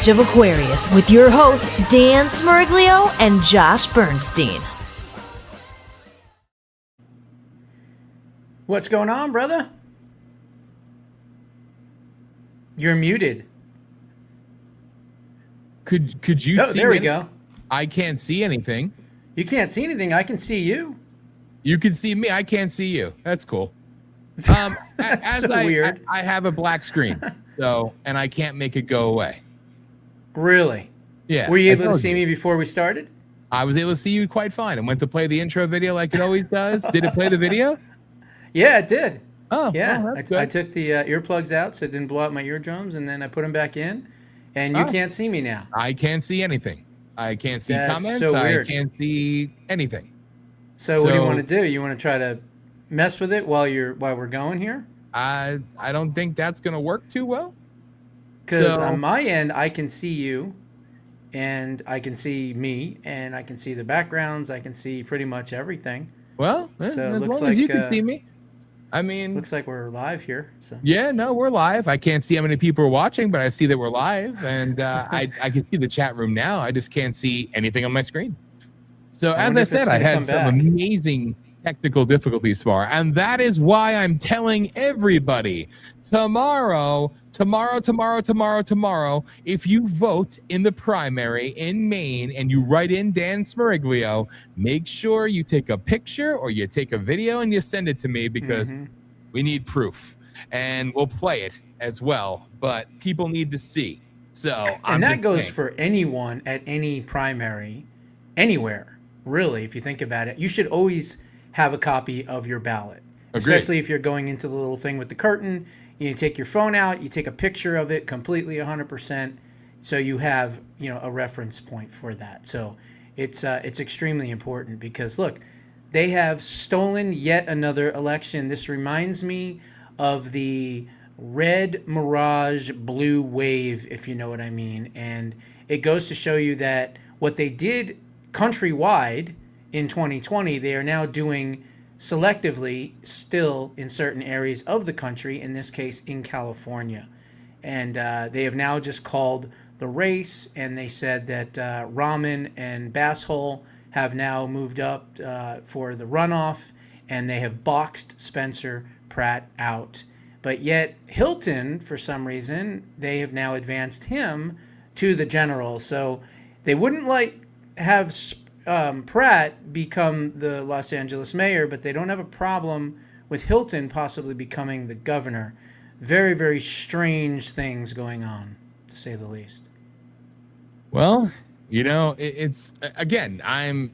Age of Aquarius with your hosts Dan Smurglio and Josh Bernstein. What's going on, brother? You're muted. Could you see there we me? go. I can't see anything. You can't see anything. I can see you. You can see me. I can't see you. That's cool. That's so weird. I have a black screen, and I can't make it go away. Really? Yeah. Were you able to see me before we started? I was able to see you quite fine. And went to play the intro video like it always does. Did it play the video? Yeah, it did. Oh, yeah. Well, that's good. I took the earplugs out so it didn't blow out my eardrums, and then I put them back in. And you can't see me now. I can't see anything. I can't see comments. So weird. I can't see anything. So what do you want to do? You want to try to mess with it while we're going here? I don't think that's going to work too well. Because on my end, I can see you, and I can see me, and I can see the backgrounds. I can see pretty much everything. Well, so as long as you can see me. I mean, looks like we're live here. So yeah, no, we're live. I can't see how many people are watching, but I see that we're live, and I can see the chat room now. I just can't see anything on my screen. So as I said, I had some amazing technical difficulties far, and that is why I'm telling everybody tomorrow, if you vote in the primary in Maine and you write in Dan Smurglio, make sure you take a picture or you take a video and you send it to me because we need proof, and we'll play it as well, but people need to see. And that goes for anyone at any primary, anywhere, really, if you think about it. You should always have a copy of your ballot. Agreed. Especially if you're going into the little thing with the curtain. You take your phone out, you take a picture of it completely 100%, so you have, a reference point for that. So it's extremely important because, look, they have stolen yet another election. This reminds me of the red mirage blue wave, if you know what I mean. And it goes to show you that what they did countrywide in 2020, they are now doing selectively still in certain areas of the country, in this case in California. And they have now just called the race, and they said that Rahman and Basshole have now moved up for the runoff, and they have boxed Spencer Pratt out. But yet Hilton, for some reason, they have now advanced him to the general. So they wouldn't have Pratt become the Los Angeles mayor, but they don't have a problem with Hilton possibly becoming the governor. Very, very strange things going on, to say the least. Well, it's again, I'm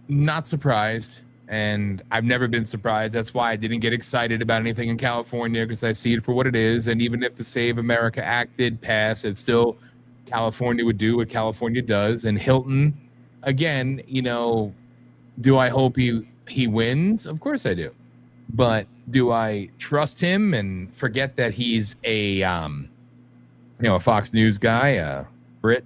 not surprised, and I've never been surprised. That's why I didn't get excited about anything in California, because I see it for what it is. And even if the Save America Act did pass, it's still California would do what California does. And Hilton, again, do I hope he wins? Of course I do. But do I trust him and forget that he's a Fox News guy, Brit,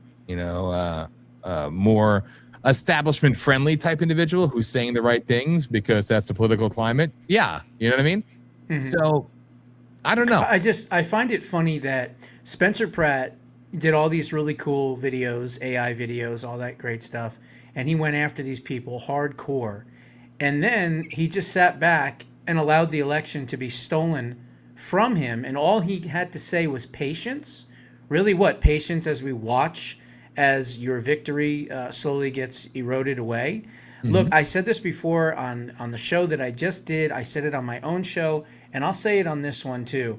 more establishment friendly type individual who's saying the right things because that's the political climate? Yeah. You know what I mean? Mm-hmm. So I don't know. I find it funny that Spencer Pratt did all these really cool videos, AI videos, all that great stuff. And he went after these people hardcore. And then he just sat back and allowed the election to be stolen from him. And all he had to say was patience. Really, what? Patience as we watch as your victory slowly gets eroded away. Mm-hmm. Look, I said this before on the show that I just did. I said it on my own show, and I'll say it on this one too.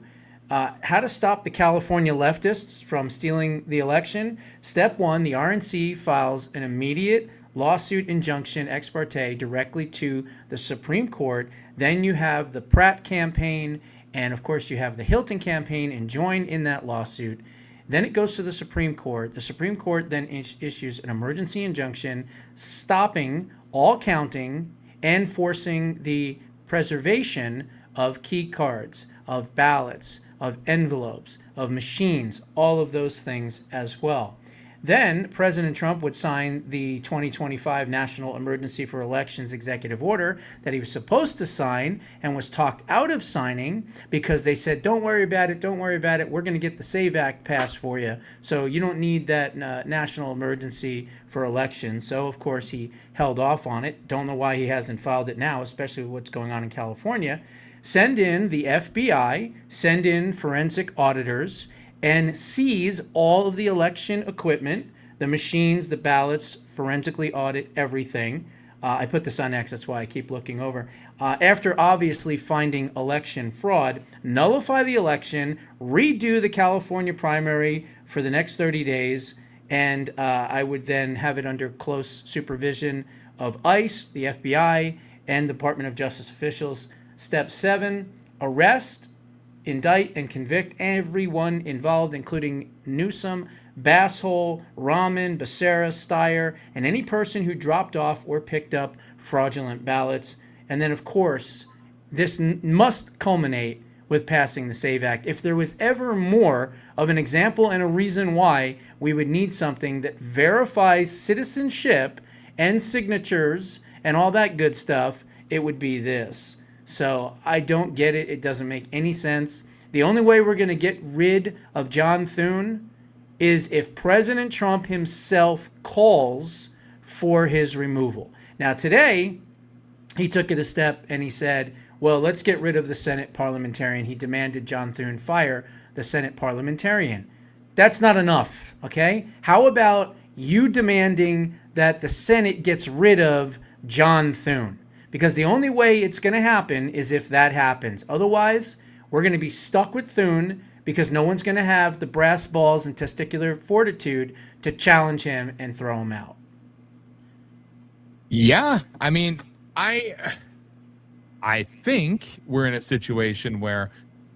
How to stop the California leftists from stealing the election. Step 1, the RNC files an immediate lawsuit injunction ex parte directly to the Supreme Court. Then you have the Pratt campaign, and of course you have the Hilton campaign, and join in that lawsuit. Then it goes to the Supreme Court. The Supreme Court then issues an emergency injunction stopping all counting and forcing the preservation of key cards, of ballots, of envelopes, of machines, all of those things as well. Then President Trump would sign the 2025 National Emergency for Elections executive order that he was supposed to sign and was talked out of signing because they said, don't worry about it, don't worry about it. We're going to get the SAVE Act passed for you. So you don't need that national emergency for elections. So, of course, he held off on it. Don't know why he hasn't filed it now, especially with what's going on in California. Send in the FBI, send in forensic auditors, and seize all of the election equipment, the machines, the ballots, forensically audit everything. I put this on X, that's why I keep looking over. After obviously finding election fraud, nullify the election, redo the California primary for the next 30 days, and I would then have it under close supervision of ICE, the FBI, and Department of Justice officials. Step 7, arrest, indict, and convict everyone involved, including Newsom, Basshole, Rahman, Becerra, Steyer, and any person who dropped off or picked up fraudulent ballots. And then, of course, this must culminate with passing the SAVE Act. If there was ever more of an example and a reason why we would need something that verifies citizenship and signatures and all that good stuff, it would be this. So I don't get it. It doesn't make any sense. The only way we're going to get rid of John Thune is if President Trump himself calls for his removal. Now, today, he took it a step and he said, well, let's get rid of the Senate parliamentarian. He demanded John Thune fire the Senate parliamentarian. That's not enough, okay? How about you demanding that the Senate gets rid of John Thune? Because the only way it's going to happen is if that happens. Otherwise, we're going to be stuck with Thune because no one's going to have the brass balls and testicular fortitude to challenge him and throw him out. Yeah, I mean, I think we're in a situation where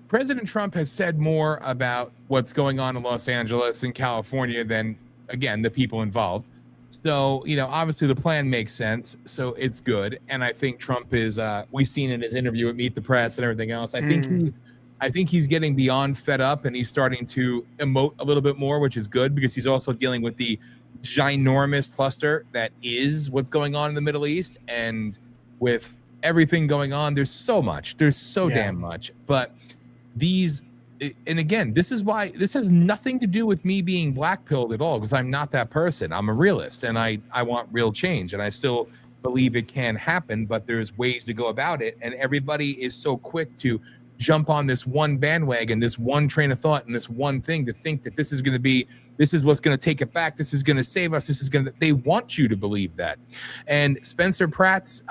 President Trump has said more about what's going on in Los Angeles and California than, again, the people involved. So, obviously the plan makes sense. So it's good. And I think Trump is, we've seen in his interview at Meet the Press and everything else. I think he's getting beyond fed up and he's starting to emote a little bit more, which is good because he's also dealing with the ginormous cluster that is what's going on in the Middle East. And with everything going on, there's so damn much. But and again, this is why this has nothing to do with me being black-pilled at all, because I'm not that person. I'm a realist and I want real change and I still believe it can happen, but there's ways to go about it. And everybody is so quick to jump on this one bandwagon, this one train of thought, and this one thing to think that this is what's going to take it back. This is going to save us. They want you to believe that. And Spencer Pratt's,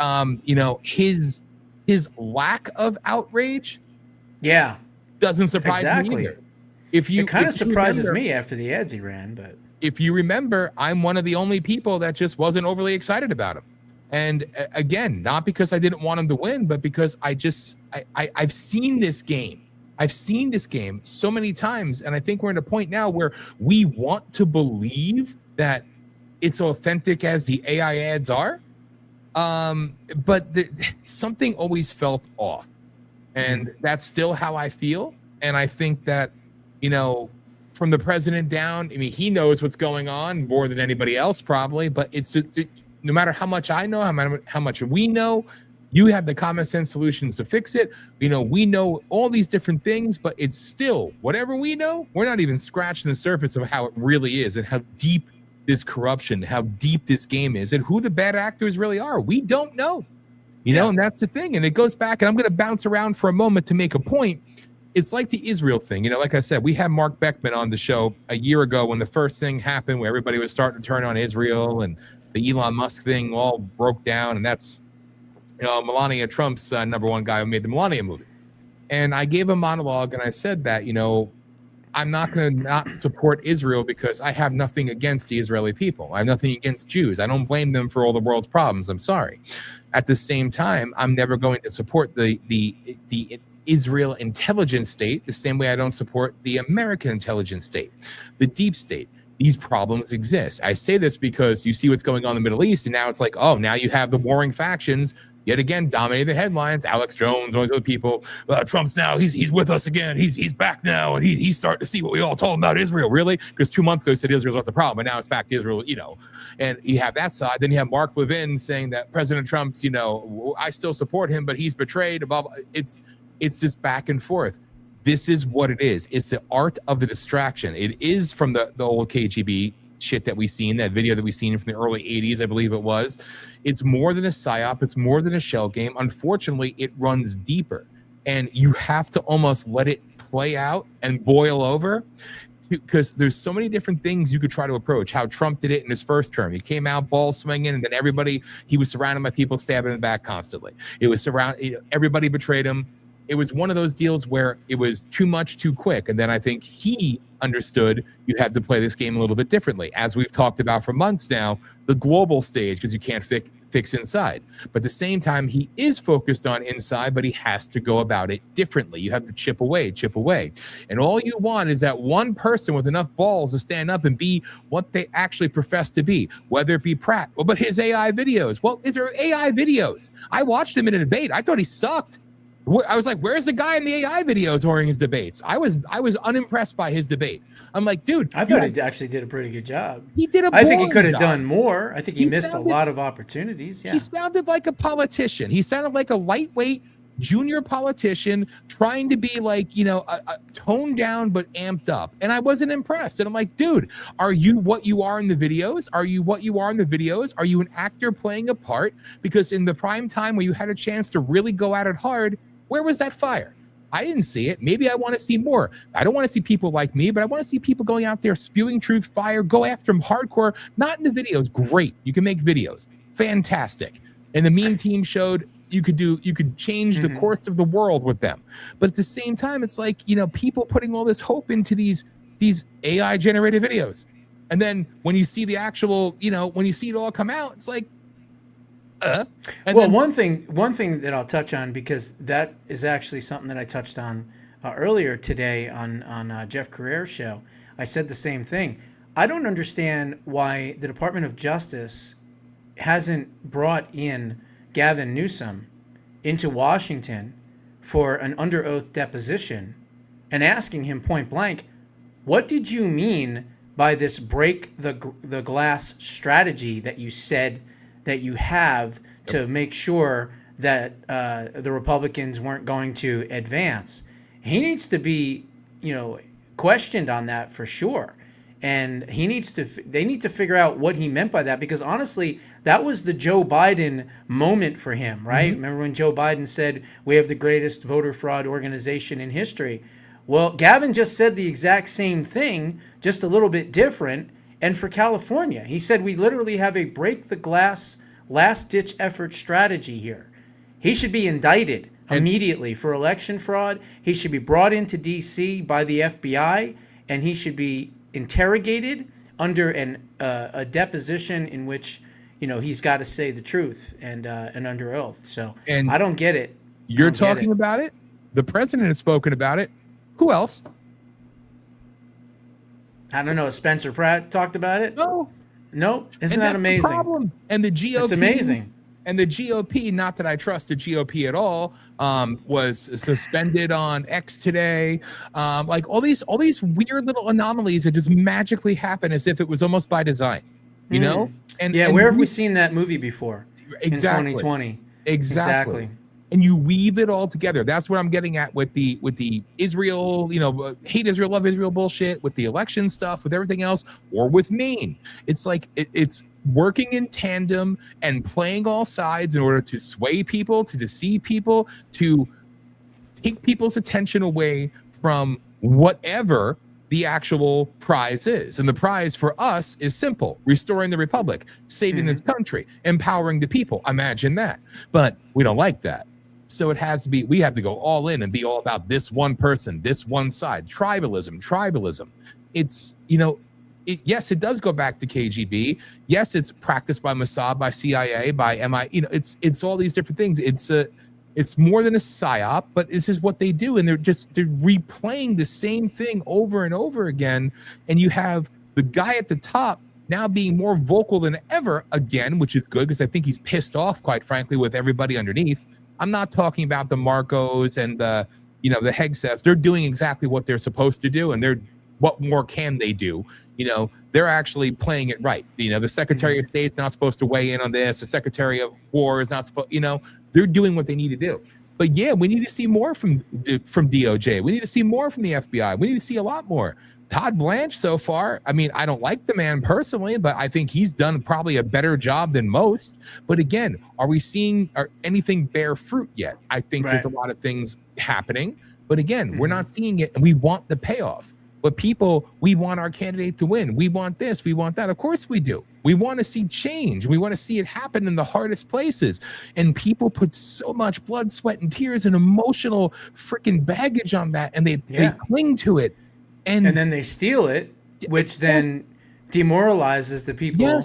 his lack of outrage. Yeah. Doesn't surprise me either. It kind of surprises me after the ads he ran, but if you remember, I'm one of the only people that just wasn't overly excited about him. And again, not because I didn't want him to win, but because I've seen this game. I've seen this game so many times, and I think we're at a point now where we want to believe that it's authentic as the AI ads are, but something always felt off. And that's still how I feel. And I think that, from the president down, I mean, he knows what's going on more than anybody else probably, but no matter how much I know, how much we know, you have the common sense solutions to fix it. We know all these different things, but it's still, whatever we know, we're not even scratching the surface of how it really is and how deep this corruption, how deep this game is, and who the bad actors really are. We don't know. And that's the thing. And it goes back, and I'm going to bounce around for a moment to make a point. It's like the Israel thing. Like I said, we had Mark Beckman on the show a year ago when the first thing happened, where everybody was starting to turn on Israel and the Elon Musk thing all broke down. And that's, Melania Trump's number one guy who made the Melania movie. And I gave a monologue and I said that, I'm not going to not support Israel because I have nothing against the Israeli people. I have nothing against Jews. I don't blame them for all the world's problems. I'm sorry. At the same time, I'm never going to support the Israel intelligence state the same way I don't support the American intelligence state, the deep state. These problems exist. I say this because you see what's going on in the Middle East, and now it's like, oh, now you have the warring factions. yet again dominated the headlines. Alex Jones, all these other people. Trump's now he's with us again. He's back now, and he's starting to see what we all told him about Israel. Really, because 2 months ago he said Israel's not the problem, and now it's back to Israel. And you have that side. Then you have Mark Levin saying that President Trump's, I still support him, but he's betrayed. Blah, blah. It's just back and forth. This is what it is. It's the art of the distraction. It is from the old KGB shit that we've seen, that video that we've seen from the early 80s, I believe it was. It's more than a psyop. It's more than a shell game. Unfortunately, it runs deeper, and you have to almost let it play out and boil over, because there's so many different things you could try to approach. How Trump did it in his first term. He came out ball swinging, and then he was surrounded by people stabbing him in the back constantly. Everybody betrayed him. It was one of those deals where it was too much too quick. And then I think he understood you had to play this game a little bit differently. As we've talked about for months now, the global stage, because you can't fix inside. But at the same time, he is focused on inside, but he has to go about it differently. You have to chip away. And all you want is that one person with enough balls to stand up and be what they actually profess to be, whether it be Pratt. Well, but his AI videos. Well, is there AI videos? I watched him in a debate. I thought he sucked. I was like, where's the guy in the AI videos during his debates? I was unimpressed by his debate. I'm like, dude. I thought he actually did a pretty good job. He did I think he could have done more. I think he missed a lot of opportunities. Yeah. He sounded like a politician. He sounded like a lightweight junior politician trying to be like, a toned down but amped up. And I wasn't impressed. And I'm like, dude, are you what you are in the videos? Are you what you are in the videos? Are you an actor playing a part? Because in the prime time where you had a chance to really go at it hard, where was that fire? I didn't see it. Maybe I want to see more. I don't want to see people like me, but I want to see people going out there spewing truth, fire, go after them hardcore. Not in the videos. Great. You can make videos. Fantastic. And the meme team showed you could change the course of the world with them. But at the same time, it's like, people putting all this hope into these AI generated videos. And then when you see the actual, when you see it all come out, it's like, one thing that I'll touch on, because that is actually something that I touched on earlier today on Jeff Carrera's show. I said the same thing. I don't understand why the Department of Justice hasn't brought in Gavin Newsom into Washington for an under oath deposition and asking him point blank, what did you mean by this break the glass strategy that you said that you have to make sure that the Republicans weren't going to advance? He needs to be, questioned on that for sure. And they need to figure out what he meant by that, because honestly, that was the Joe Biden moment for him, right? Remember when Joe Biden said, we have the greatest voter fraud organization in history? Well, Gavin just said the exact same thing, just a little bit different. And for California, he said, we literally have a break the glass, last-ditch effort strategy here. He should be indicted immediately for election fraud. He should be brought into D.C. by the FBI, and he should be interrogated under a deposition in which, he's got to say the truth and under oath. So I don't get it. You're talking about it. The president has spoken about it. Who else? I don't know. Spencer Pratt talked about it. No. Isn't that amazing? The problem. And the GOP. It's amazing. And the GOP, not that I trust the GOP at all, was suspended on X today. Like all these weird little anomalies that just magically happen as if it was almost by design, you know? And where have we seen that movie before? Exactly. In 2020. Exactly. And you weave it all together. That's what I'm getting at with the Israel, hate Israel, love Israel bullshit, with the election stuff, with everything else, or with Maine. It's like it's working in tandem and playing all sides in order to sway people, to deceive people, to take people's attention away from whatever the actual prize is. And the prize for us is simple: restoring the republic, saving this country, empowering the people. Imagine that. But we don't like that. So it has to be, we have to go all in and be all about this one person, this one side, tribalism. It's, yes, it does go back to KGB. Yes, it's practiced by Mossad, by CIA, by MI. It's all these different things. It's more than a psyop, but this is what they do. And they're replaying the same thing over and over again. And you have the guy at the top now being more vocal than ever again, which is good because I think he's pissed off, quite frankly, with everybody underneath. I'm not talking about the Marcos and the Hegseths. They're doing exactly what they're supposed to do, and what more can they do? They're actually playing it right. The Secretary of State's not supposed to weigh in on this. The Secretary of War is not supposed, they're doing what they need to do. But yeah, we need to see more from DOJ. We need to see more from the FBI. We need to see a lot more. Todd Blanche so far, I mean, I don't like the man personally, but I think he's done probably a better job than most. But again, are we seeing anything bear fruit yet? I think there's a lot of things happening, but again, we're not seeing it, and we want the payoff. But people, we want our candidate to win. We want this, we want that. Of course we do. We want to see change. We want to see it happen in the hardest places. And people put so much blood, sweat, and tears and emotional freaking baggage on that, and they cling to it. And then they steal it, which then demoralizes the people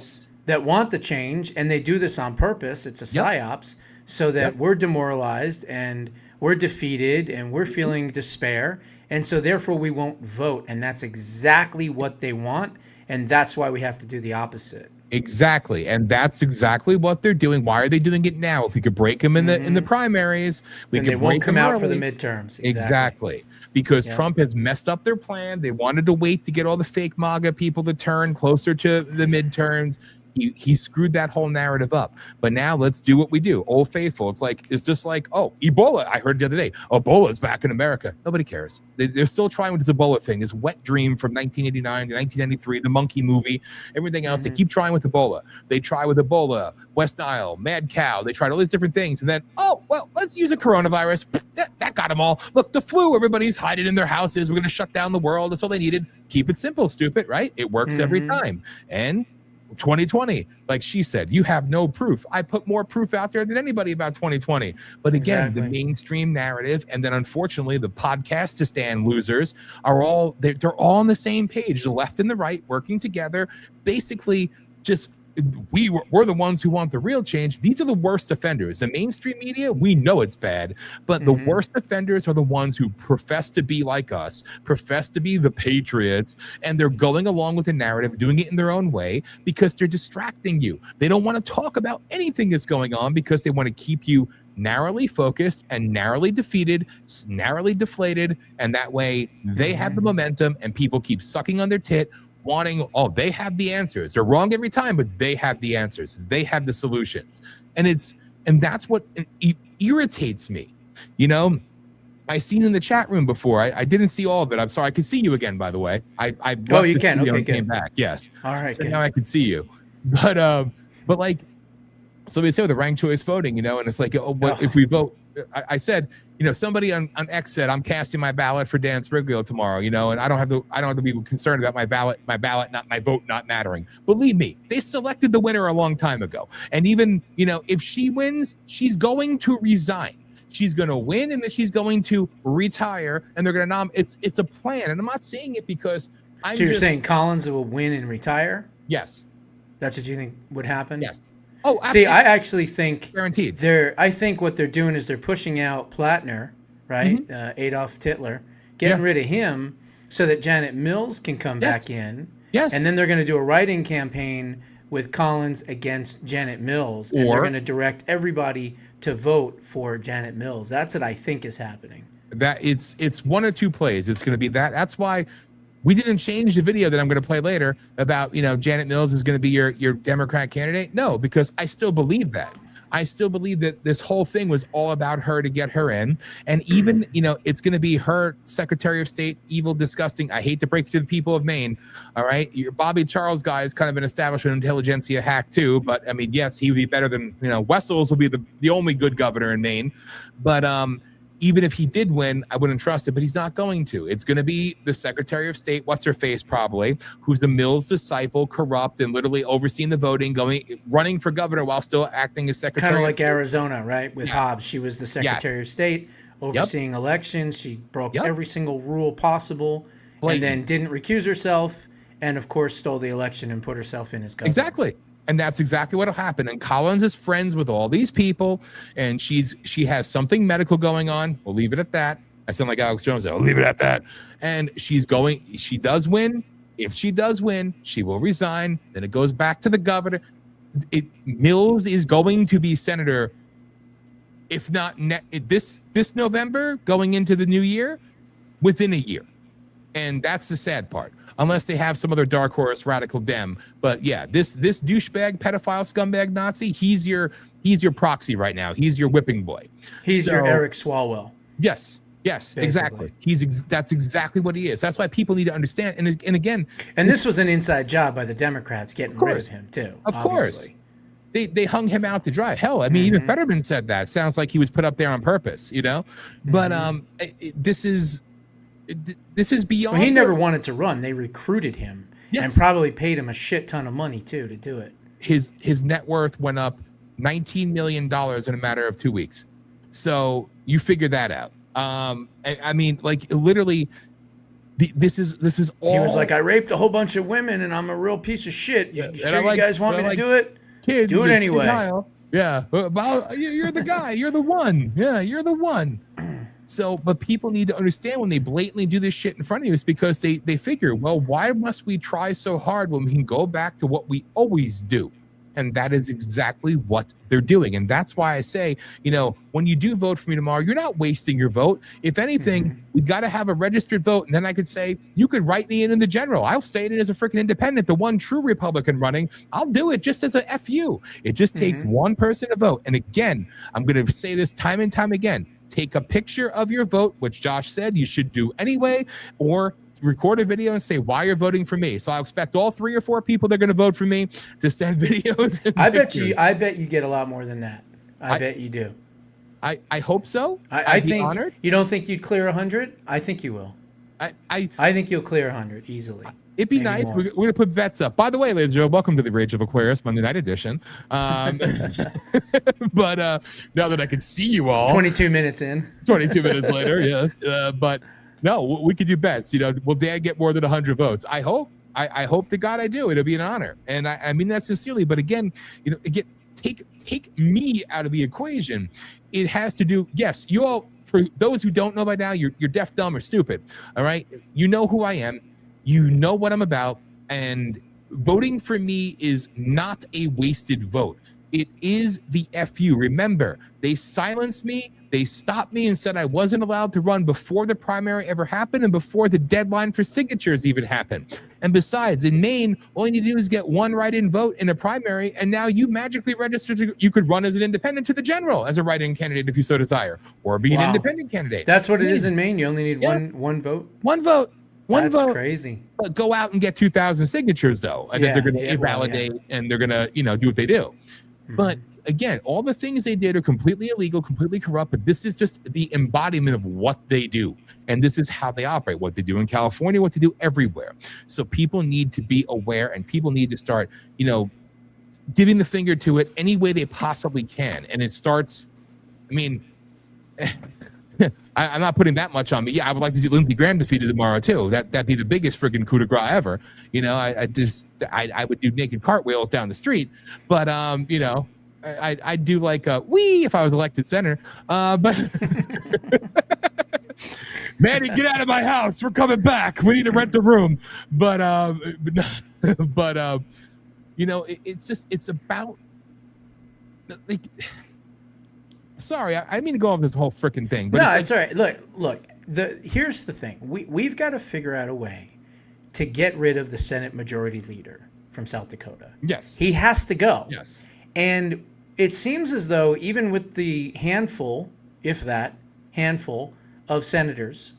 that want the change, and they do this on purpose. It's a Psy-Ops, so that we're demoralized and we're defeated and we're feeling despair. And so therefore we won't vote. And that's exactly what they want. And that's why we have to do the opposite. Exactly. And that's exactly what they're doing. Why are they doing it now? If we could break them in the primaries, they won't come out for the midterms. Exactly. Because Trump has messed up their plan. They wanted to wait to get all the fake MAGA people to turn closer to the midterms. He screwed that whole narrative up. But now let's do what we do. Old Faithful. It's just like, oh, Ebola. I heard the other day, Ebola's back in America. Nobody cares. They're still trying with this Ebola thing, this wet dream from 1989 to 1993, the monkey movie, everything else. They keep trying with Ebola. They try with Ebola, West Nile, mad cow. They tried all these different things. And then, let's use a coronavirus. That got them all. Look, the flu, everybody's hiding in their houses. We're going to shut down the world. That's all they needed. Keep it simple, stupid, right? It works every time. And 2020, like she said, you have no proof. I put more proof out there than anybody about 2020. But again, the mainstream narrative, and then unfortunately the podcast-to-stand losers are all, they're all on the same page, the left and the right working together, basically just we're the ones who want the real change. These are the worst offenders. The mainstream media, we know it's bad, but the worst offenders are the ones who profess to be like us, profess to be the patriots, and they're going along with the narrative, doing it in their own way because they're distracting you. They don't want to talk about anything that's going on because they want to keep you narrowly focused and narrowly defeated, narrowly deflated, and that way they have the momentum and people keep sucking on their tit, wanting, they have the answers. They're wrong every time, but they have the answers. They have the solutions. And that's what irritates me. I seen in the chat room before. I didn't see all of it. I'm sorry. I can see you again, by the way. You can. Okay, good. Came back. Yes. All right. So now I can see you. But like somebody said with the ranked choice voting, and it's like, if we vote? I said, somebody on X said, I'm casting my ballot for Dan Spriglio tomorrow, and I don't have to be concerned about my vote not mattering. Believe me, they selected the winner a long time ago. And even, if she wins, she's going to resign. She's going to win, and then she's going to retire, and they're going to nominate. It's a plan. And I'm not saying it because So you're saying Collins will win and retire? Yes. That's what you think would happen? Yes. Oh, see, I actually think guaranteed. I think what they're doing is they're pushing out Plattner, right? Adolf Hitler, getting rid of him so that Janet Mills can come back in. Yes. And then they're going to do a write-in campaign with Collins against Janet Mills, and they're going to direct everybody to vote for Janet Mills. That's what I think is happening. That it's one or two plays. It's going to be that. That's why we didn't change the video that I'm going to play later about, Janet Mills is going to be your Democrat candidate. No, because I still believe that. I still believe that this whole thing was all about her to get her in. And even, it's going to be her Secretary of State, evil, disgusting. I hate to break it to the people of Maine. All right. Your Bobby Charles guy is kind of an establishment intelligentsia hack too. But I mean, yes, he would be better than, Wessels will be the only good governor in Maine. But, even if he did win, I wouldn't trust it, but he's not going to. It's going to be the Secretary of State, what's her face probably, who's the Mills disciple, corrupt, and literally overseeing the voting, running for governor while still acting as Secretary. Kind of like Arizona, right? With Hobbs, she was the Secretary of State, overseeing elections. She broke every single rule possible, and then didn't recuse herself, and of course stole the election and put herself in as governor. Exactly. And that's exactly what'll happen. And Collins is friends with all these people, and she has something medical going on. We'll leave it at that. I sound like Alex Jones. I'll leave it at that. And she does win. If she does win, she will resign. Then it goes back to the governor. Mills is going to be senator, if not this November, going into the new year, within a year. And that's the sad part. Unless they have some other dark horse radical Dem. But yeah, this douchebag, pedophile, scumbag, Nazi, he's your proxy right now. He's your whipping boy. He's your Eric Swalwell. Yes, basically. Exactly. That's exactly what he is. That's why people need to understand. And again, this was an inside job by the Democrats getting rid of him too. Of course. They hung him out to dry. Hell, I mean, even Fetterman said that. It sounds like he was put up there on purpose, you know? But this is beyond. Well, he never wanted to run. They recruited him and probably paid him a shit ton of money too to do it. His net worth went up $19 million in a matter of 2 weeks. So you figure that out. I mean, like literally, this is all. He was like, I raped a whole bunch of women, and I'm a real piece of shit. You guys want me to do it? Kids, do it anyway. Yeah, well, you're the guy. You're the one. Yeah, you're the one. So, but people need to understand when they blatantly do this shit in front of you, it's because they figure, well, why must we try so hard when we can go back to what we always do? And that is exactly what they're doing. And that's why I say, you know, when you do vote for me tomorrow, you're not wasting your vote. If anything, we got to have a registered vote. And then I could say, you could write me in the general. I'll stay in it as a freaking independent, the one true Republican running. I'll do it just as a FU. It just takes one person to vote. And again, I'm going to say this time and time again. Take a picture of your vote, which Josh said you should do anyway, or record a video and say why you're voting for me. So I expect all 3 or 4 people that are going to vote for me to send videos. I bet you get a lot more than that. I bet you do. I hope so. I think honored. You don't think you'd clear 100? I think you will. I think you'll clear 100 easily. It'd be nice. We're going to put bets up. By the way, ladies and gentlemen, welcome to the Rage of Aquarius Monday Night Edition. But now that I can see you all. 22 minutes in. 22 minutes later, yes. But no, we could do bets. You know, will Dan get more than 100 votes? I hope. I hope to God I do. It'll be an honor. And I mean that sincerely. But again, you know, take me out of the equation. It has to do, yes, you all, for those who don't know by now, you're deaf, dumb, or stupid. All right? You know who I am. You know what I'm about, and voting for me is not a wasted vote. It is the FU. Remember, they silenced me, they stopped me and said I wasn't allowed to run before the primary ever happened and before the deadline for signatures even happened. And besides, in Maine, all you need to do is get one write-in vote in a primary, and now you magically register you could run as an independent to the general as a write-in candidate if you so desire, or be an independent candidate. That's what it is in Maine. You only need one vote? One vote. That's crazy. But go out and get 2,000 signatures, though, and then they're going to invalidate and they're going to, do what they do. But again, all the things they did are completely illegal, completely corrupt. But this is just the embodiment of what they do, and this is how they operate. What they do in California, what they do everywhere. So people need to be aware, and people need to start, giving the finger to it any way they possibly can. And it starts. I mean. I'm not putting that much on me. Yeah, I would like to see Lindsey Graham defeated tomorrow too. That'd be the biggest friggin' coup de grace ever. I would do naked cartwheels down the street. But I'd do like a wee if I was elected senator. But Manny, get out of my house. We're coming back. We need to rent the room. It's about like. Sorry, I mean to go off this whole freaking thing. But no, it's all right. Look. Here's the thing. We've got to figure out a way to get rid of the Senate Majority Leader from South Dakota. Yes, he has to go. Yes, and it seems as though even with the handful, if that handful, of senators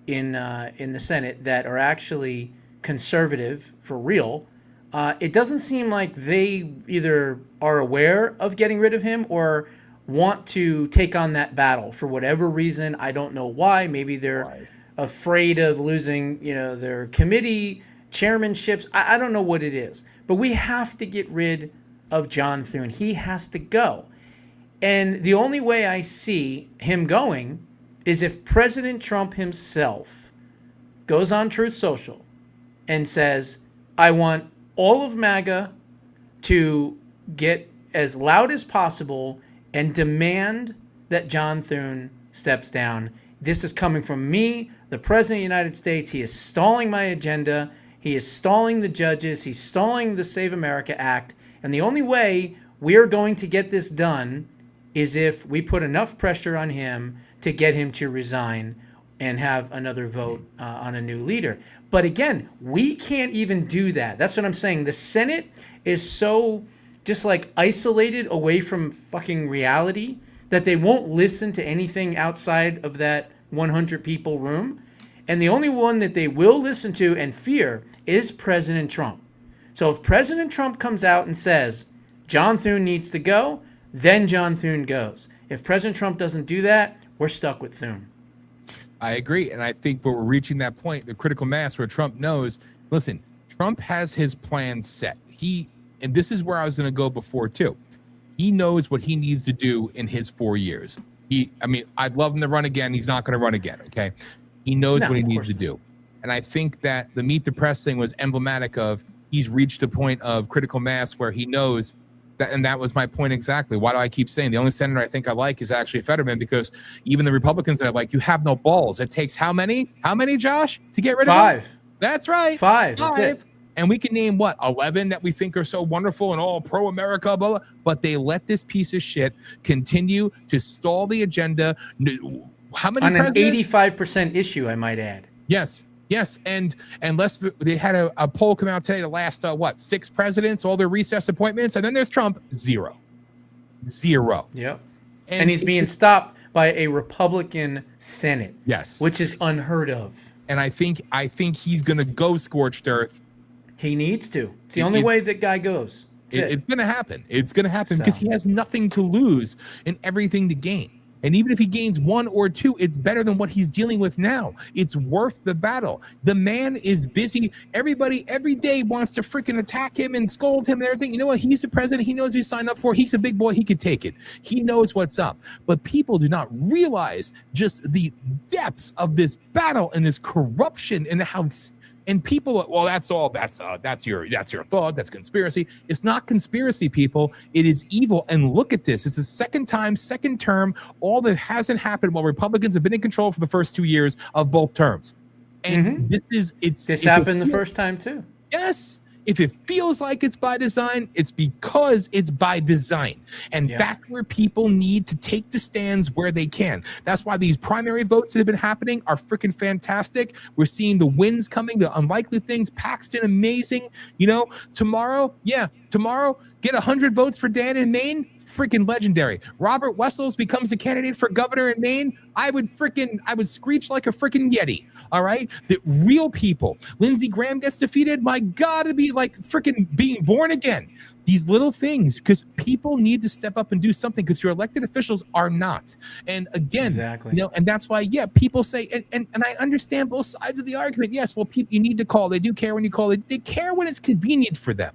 in the Senate that are actually conservative for real, it doesn't seem like they either are aware of getting rid of him or want to take on that battle for whatever reason. I don't know why. Maybe they're afraid of losing, their committee chairmanships. I don't know what it is. But we have to get rid of John Thune. He has to go. And the only way I see him going is if President Trump himself goes on Truth Social and says, I want all of MAGA to get as loud as possible and demand that John Thune steps down. This is coming from me, the President of the United States. He is stalling my agenda. He is stalling the judges. He's stalling the Save America Act. And the only way we're going to get this done is if we put enough pressure on him to get him to resign and have another vote on a new leader. But again, we can't even do that. That's what I'm saying. The Senate is so just like isolated away from fucking reality that they won't listen to anything outside of that 100 people room. And the only one that they will listen to and fear is President Trump. So if President Trump comes out and says, John Thune needs to go, then John Thune goes. If President Trump doesn't do that, we're stuck with Thune. I agree. And I think we're reaching that point, the critical mass where Trump knows, listen, Trump has his plan set. And this is where I was going to go before too. He knows what he needs to do in his 4 years. I'd love him to run again. He's not going to run again. Okay. He knows what he needs to do. And I think that the Meet the Press thing was emblematic of he's reached a point of critical mass where he knows that, and that was my point exactly. Why do I keep saying the only senator I think I like is actually Fetterman? Because even the Republicans that I like, you have no balls. It takes how many, Josh, to get rid of him? 5. That's right. 5. That's it. And we can name 11 that we think are so wonderful and all pro-America, blah, blah, but they let this piece of shit continue to stall the agenda. How many on presidents? An 85% issue, I might add. Yes. And unless they had a poll come out today to last 6 presidents, all their recess appointments, and then there's Trump, 0. Yep. And he's being stopped by a Republican Senate. Yes. Which is unheard of. And I think he's going to go scorched earth. He needs to. It's the only way that guy goes. It's going to happen. It's going to happen because he has nothing to lose and everything to gain. And even if he gains 1 or 2, it's better than what he's dealing with now. It's worth the battle. The man is busy. Everybody every day wants to freaking attack him and scold him and everything. You know what? He's the president. He knows what he signed up for. He's a big boy. He could take it. He knows what's up. But people do not realize just the depths of this battle and this corruption and how. And people, well, that's your thought. That's conspiracy. It's not conspiracy, people. It is evil. And look at this. It's the second term. All that hasn't happened while Republicans have been in control for the first 2 years of both terms. And this happened the first time too. Yes. If it feels like it's by design, it's because it's by design. And that's where people need to take the stands where they can. That's why these primary votes that have been happening are freaking fantastic. We're seeing the wins coming, the unlikely things. Paxton, amazing. Tomorrow, get 100 votes for Dan in Maine. Freaking legendary. Robert Wessels becomes a candidate for governor in Maine. I would screech like a freaking Yeti. All right. The real people. Lindsey Graham gets defeated. My God, it'd be like freaking being born again. These little things, because people need to step up and do something because your elected officials are not. And again, exactly. And that's why, people say, and I understand both sides of the argument. Yes, well, people, you need to call. They do care when you call. They care when it's convenient for them.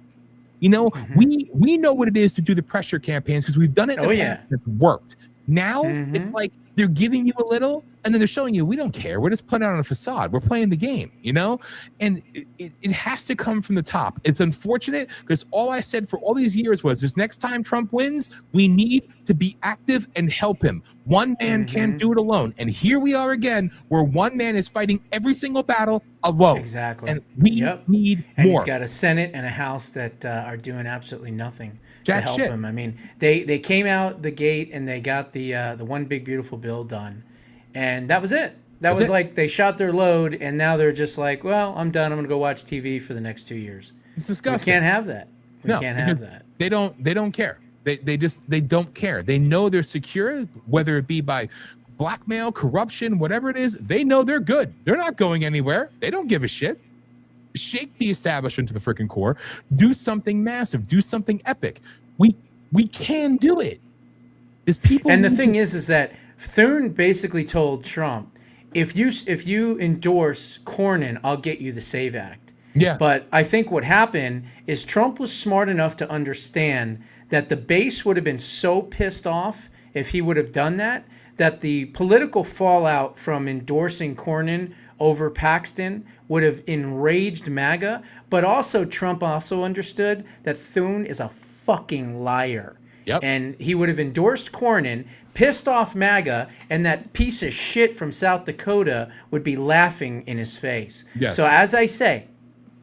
We know what it is to do the pressure campaigns because we've done it in the past. It's worked. Now it's like they're giving you a little and then they're showing you we don't care. We're just putting out on a facade. We're playing the game, and it has to come from the top. It's unfortunate because all I said for all these years was this next time Trump wins, we need to be active and help him. One man can't do it alone. And here we are again where one man is fighting every single battle alone. Exactly. And we need and more. He's got a Senate and a House that are doing absolutely nothing to help shit. him. I mean, they came out the gate and they got the one big beautiful bill done. And that was it. That was like they shot their load, and now they're just like, well, I'm done. I'm going to go watch TV for the next 2 years. It's disgusting. We can't have that. We can't have that. They don't care. They don't care. They know they're secure, whether it be by blackmail, corruption, whatever it is. They know they're good. They're not going anywhere. They don't give a shit. Shake the establishment to the freaking core. Do something massive. Do something epic. We can do it. And the thing is that Thune basically told Trump, if you endorse Cornyn, I'll get you the SAVE Act. Yeah. But I think what happened is Trump was smart enough to understand that the base would have been so pissed off if he would have done that the political fallout from endorsing Cornyn over Paxton would have enraged MAGA. But also Trump also understood that Thune is a fucking liar. Yep. And he would have endorsed Cornyn, pissed off MAGA, and that piece of shit from South Dakota would be laughing in his face. Yes. So as I say,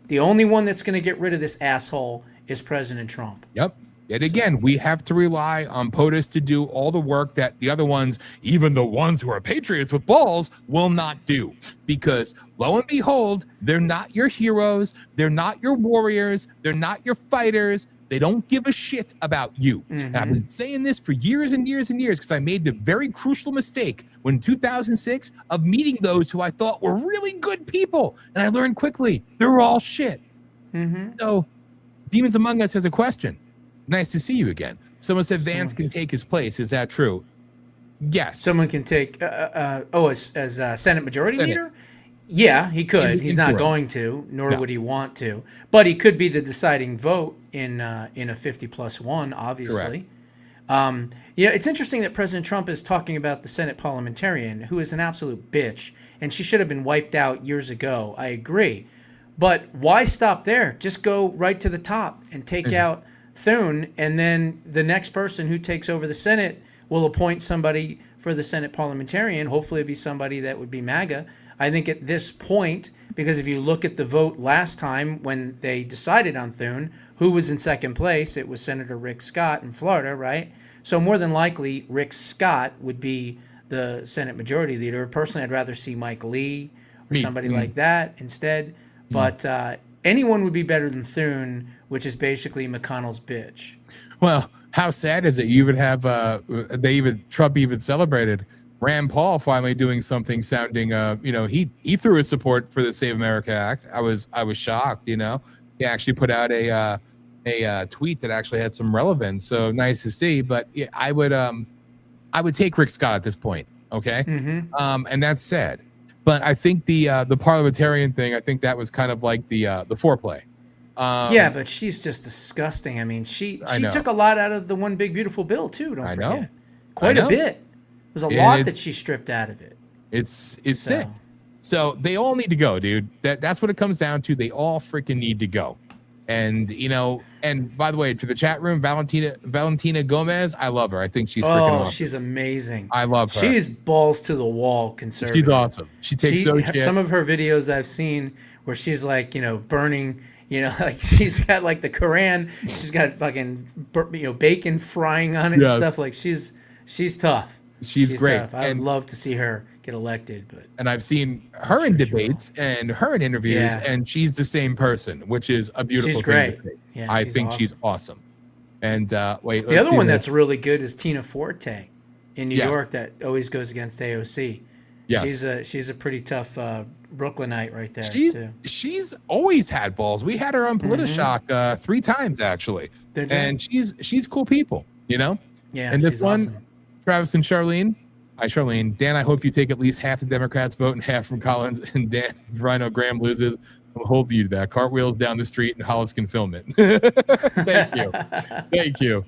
The only one that's going to get rid of this asshole is President Trump. Yep. And again, we have to rely on POTUS to do all the work that the other ones, even the ones who are patriots with balls, will not do. Because lo and behold, they're not your heroes. They're not your warriors. They're not your fighters. They don't give a shit about you. And I've been saying this for years and years and years because I made the very crucial mistake when in 2006 of meeting those who I thought were really good people. And I learned quickly, they're all shit. So Demons Among Us has a question. Nice to see you again. Someone said Vance can take his place. Is that true? Yes. Someone can take, as Senate Majority Leader? Yeah, he could. He's not going to, nor would he want to. But he could be the deciding vote in a 50+1, obviously. It's interesting that President Trump is talking about the Senate parliamentarian, who is an absolute bitch, and she should have been wiped out years ago. I agree. But why stop there? Just go right to the top and take out Thune, and then the next person who takes over the Senate will appoint somebody for the Senate parliamentarian. Hopefully it'd be somebody that would be MAGA. I think at this point, because if you look at the vote last time when they decided on Thune, who was in second place? It was Senator Rick Scott in Florida, right? So more than likely, Rick Scott would be the Senate Majority Leader. Personally, I'd rather see Mike Lee or somebody like that instead. But anyone would be better than Thune, which is basically McConnell's bitch. Well, how sad is it? You would have Trump even celebrated Rand Paul finally doing something sounding he threw his support for the Save America Act. I was shocked. He actually put out a tweet that actually had some relevance. So nice to see. But yeah, I would take Rick Scott at this point. Okay, and that's sad. But I think the parliamentarian thing, I think that was kind of like the foreplay. Yeah, but she's just disgusting. I mean, she took a lot out of the One Big Beautiful Bill too. Don't forget, quite a bit. There's a lot that she stripped out of it. It's sick. So they all need to go, dude. That's what it comes down to. They all freaking need to go. And and by the way, to the chat room, Valentina Gomez, I love her. I think she's freaking awesome. She's amazing. I love her. She's balls to the wall conservative. She's awesome. She takes some of her videos I've seen where she's like, burning, like she's got like the Quran, she's got fucking bacon frying on it and stuff. Like she's tough. She's great. Tough. I'd love to see her get elected, and I've seen her in debates and her in interviews, and she's the same person, which is a beautiful thing. She's great. Yeah, I think she's awesome. And the other one that's really good is Tina Forte in New York that always goes against AOC. Yes. She's a pretty tough Brooklynite right there. She's always had balls. We had her on PolitiShock 3 times actually, and she's cool people, Yeah. And this one, awesome. Travis and Charlene. Hi, Charlene. Dan, I hope you take at least half the Democrats vote and half from Collins. And Dan, if Rhino Graham loses, I'll hold you to that. Cartwheels down the street and Hollis can film it. Thank you.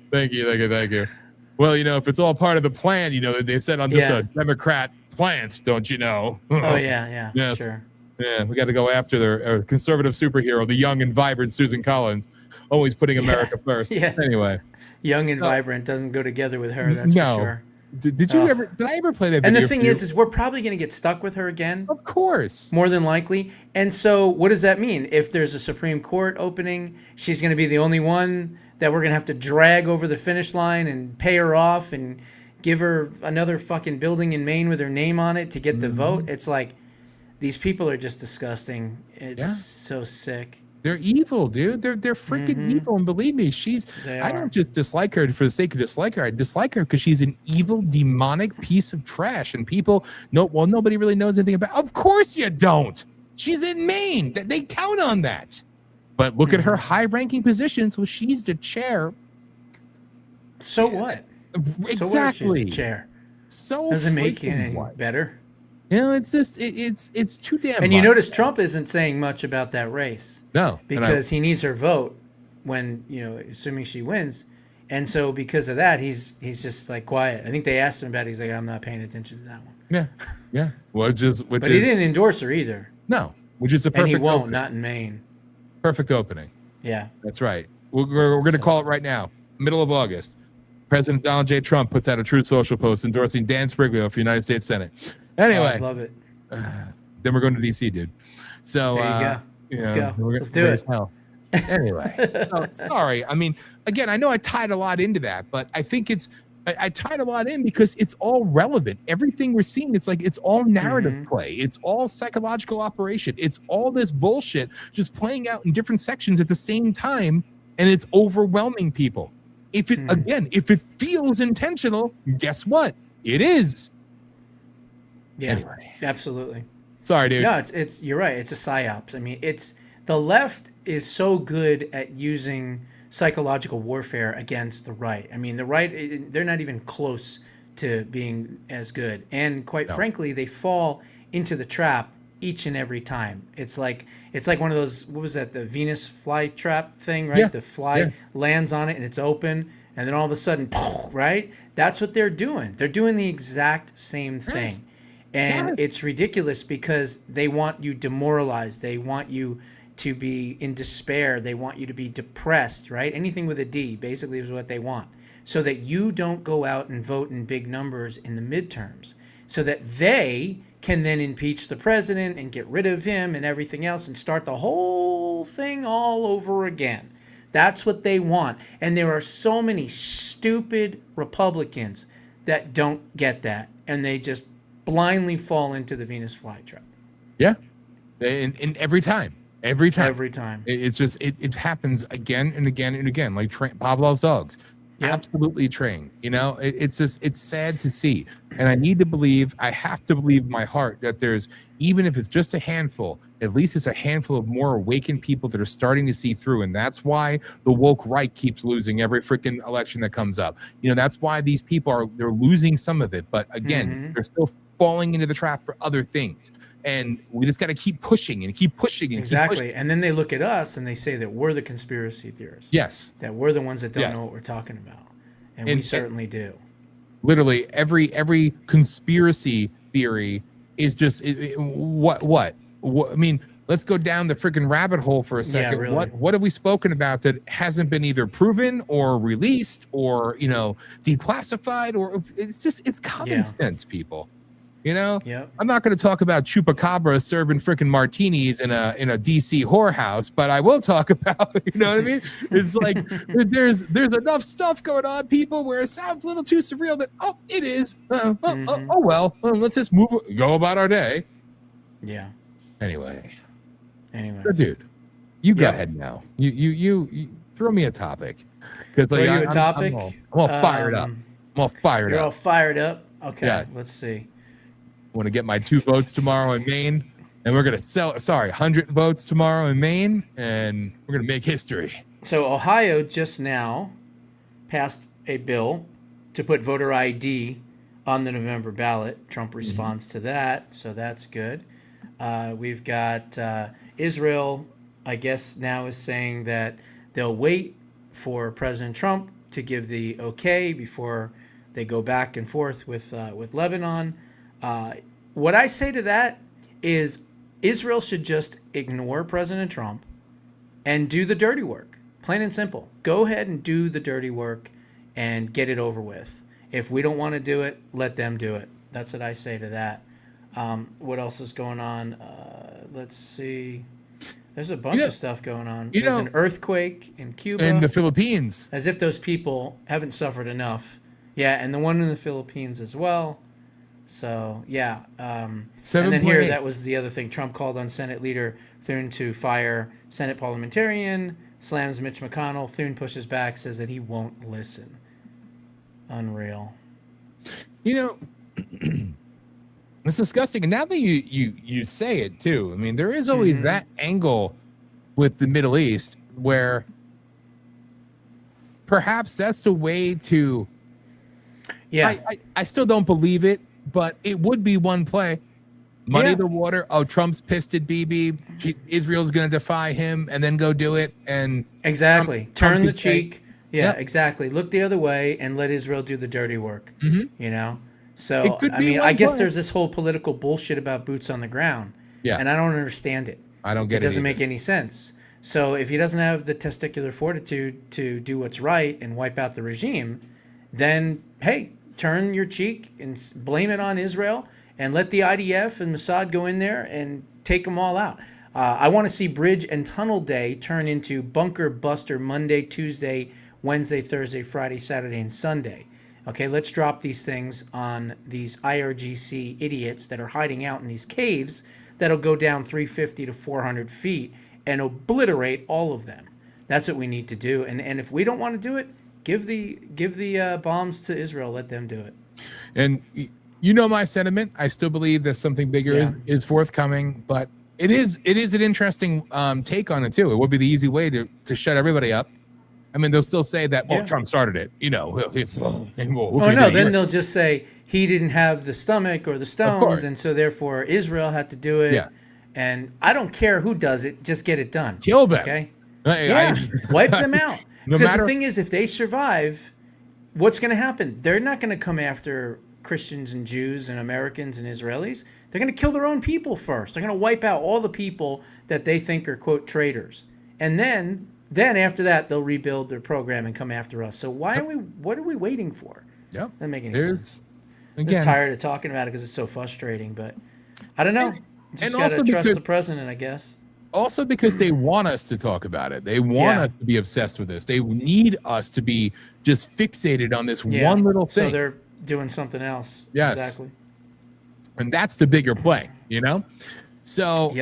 Well, if it's all part of the plan, they've said on this a Democrat plant, don't you know? Oh, yeah, sure. Yeah, we got to go after their conservative superhero, the young and vibrant Susan Collins, always putting America first. Yeah. Anyway. Young and vibrant doesn't go together with her, that's for sure. Did you ever? Did I ever play that video? And the thing is we're probably going to get stuck with her again. Of course, more than likely. And so, what does that mean? If there's a Supreme Court opening, she's going to be the only one that we're going to have to drag over the finish line and pay her off and give her another fucking building in Maine with her name on it to get the vote. It's like these people are just disgusting. It's so sick. They're evil, dude. They're freaking evil. And believe me, I don't just dislike her for the sake of dislike her. I dislike her because she's an evil, demonic piece of trash. And people nobody really knows anything about. Of course you don't. She's in Maine. They count on that. But look at her high-ranking positions. Well, she's the chair. So what? Exactly. So what if she's the chair? So doesn't make it any better. It's just it's too damn. And you notice Trump isn't saying much about that race. No, because he needs her vote when assuming she wins, and so because of that, he's just like quiet. I think they asked him about it. He's like, I'm not paying attention to that one. Yeah. Well, but he didn't endorse her either. No, which is a perfect. And he won't, opening. not in Maine. Perfect opening. Yeah, that's right. We're going to call it right now, middle of August. President Donald J. Trump puts out a Truth Social post endorsing Dan Sbriglio for United States Senate. Anyway, I love it. Then we're going to DC, dude. So there you go. Let's go. Let's do raise it. hell. Anyway, so sorry. I mean, again, I know I tied a lot into that, but I think I tied a lot in because it's all relevant. Everything we're seeing, it's like it's all narrative play. It's all psychological operation. It's all this bullshit just playing out in different sections at the same time, and it's overwhelming people. If it feels intentional, guess what? It is. Yeah, anyway. Absolutely. Sorry, dude. No, it's you're right. It's a psyops. I mean, the left is so good at using psychological warfare against the right. I mean, the right, they're not even close to being as good. And quite frankly, they fall into the trap each and every time. It's like one of those, what was that, the Venus fly trap thing, right? Yeah. The fly lands on it and it's open, and then all of a sudden, right? That's what they're doing. They're doing the exact same thing. Yes. And it's ridiculous because they want you demoralized. They want you to be in despair. They want you to be depressed, right? Anything with a D basically is what they want. So that you don't go out and vote in big numbers in the midterms. So that they can then impeach the president and get rid of him and everything else and start the whole thing all over again. That's what they want. And there are so many stupid Republicans that don't get that. And they just blindly fall into the Venus flytrap. Yeah. And every time. It's just, it happens again and again and again, like Pavlov's dogs. Yep. Absolutely trained. It's just, it's sad to see. And I have to believe in my heart that there's, even if it's just a handful, at least it's a handful of more awakened people that are starting to see through. And that's why the woke right keeps losing every freaking election that comes up. That's why these people they're losing some of it. But again, they're still falling into the trap for other things. And we just got to keep pushing and keep pushing. Exactly. And then they look at us and they say that we're the conspiracy theorists. Yes. That we're the ones that don't know what we're talking about. And we certainly do. Literally every conspiracy theory is just what? I mean, let's go down the freaking rabbit hole for a second. Yeah, really. What have we spoken about that hasn't been either proven or released or, declassified, or it's common sense, people. I'm not going to talk about chupacabra serving freaking martinis in a DC whorehouse, but I will talk about, you know what I mean? It's like there's enough stuff going on, people, where it sounds a little too surreal that it is. Well, let's just go about our day. Yeah. Anyway, Anyways. Dude, you go ahead now. You throw me a topic, because like a topic. I'm all fired up. You're all fired up. Okay, let's see. I want to get my 2 votes tomorrow in Maine, and we're going to 100 votes tomorrow in Maine, and we're going to make history. So Ohio just now passed a bill to put voter ID on the November ballot. Trump responds to that, so that's good. We've got Israel, I guess, now is saying that they'll wait for President Trump to give the okay before they go back and forth with Lebanon. What I say to that is Israel should just ignore President Trump and do the dirty work. Plain and simple. Go ahead and do the dirty work and get it over with. If we don't want to do it, let them do it. That's what I say to that. What else is going on? Let's see. There's a bunch of stuff going on. There's an earthquake in Cuba. And the Philippines. As if those people haven't suffered enough. Yeah, and the one in the Philippines as well. So, yeah. And then here, that was the other thing. Trump called on Senate leader Thune to fire Senate parliamentarian, slams Mitch McConnell. Thune pushes back, says that he won't listen. Unreal. It's disgusting. And now that you say it, too, I mean, there is always that angle with the Middle East where perhaps that's the way to... Yeah. I still don't believe it, but it would be one play. Muddy the water. Oh, Trump's pissed at Bibi. Israel's going to defy him and then go do it. And exactly. Turn the cheek. Yeah, exactly. Look the other way and let Israel do the dirty work. So, I guess there's this whole political bullshit about boots on the ground. Yeah. And I don't understand it. I don't get it. It doesn't make any sense. So if he doesn't have the testicular fortitude to do what's right and wipe out the regime, then, hey, turn your cheek and blame it on Israel and let the IDF and Mossad go in there and take them all out. I want to see Bridge and Tunnel Day turn into Bunker Buster Monday, Tuesday, Wednesday, Thursday, Friday, Saturday, and Sunday. Okay, let's drop these things on these IRGC idiots that are hiding out in these caves that'll go down 350 to 400 feet and obliterate all of them. That's what we need to do. And if we don't want to do it, give the bombs to Israel. Let them do it. And you know my sentiment. I still believe that something bigger is forthcoming, but it is an interesting take on it too. It would be the easy way to shut everybody up. I mean, they'll still say that, well, Trump started it, you know. Then they'll just say he didn't have the stomach or the stones, and so therefore Israel had to do it. Yeah. And I don't care who does it, just get it done. Kill them. Okay? Wipe them out. Because the thing is, if they survive, what's going to happen? They're not going to come after Christians and Jews and Americans and Israelis. They're going to kill their own people first. They're going to wipe out all the people that they think are, quote, traitors. And then after that, they'll rebuild their program and come after us. So what are we waiting for? Yep. Doesn't make any sense. Again, I'm just tired of talking about it because it's so frustrating. But I don't know. Just got to trust the president, I guess. Also because they want us to talk about it. They want us to be obsessed with this. They need us to be just fixated on this one little thing. So they're doing something else. Yes. Exactly. And that's the bigger play, you know? So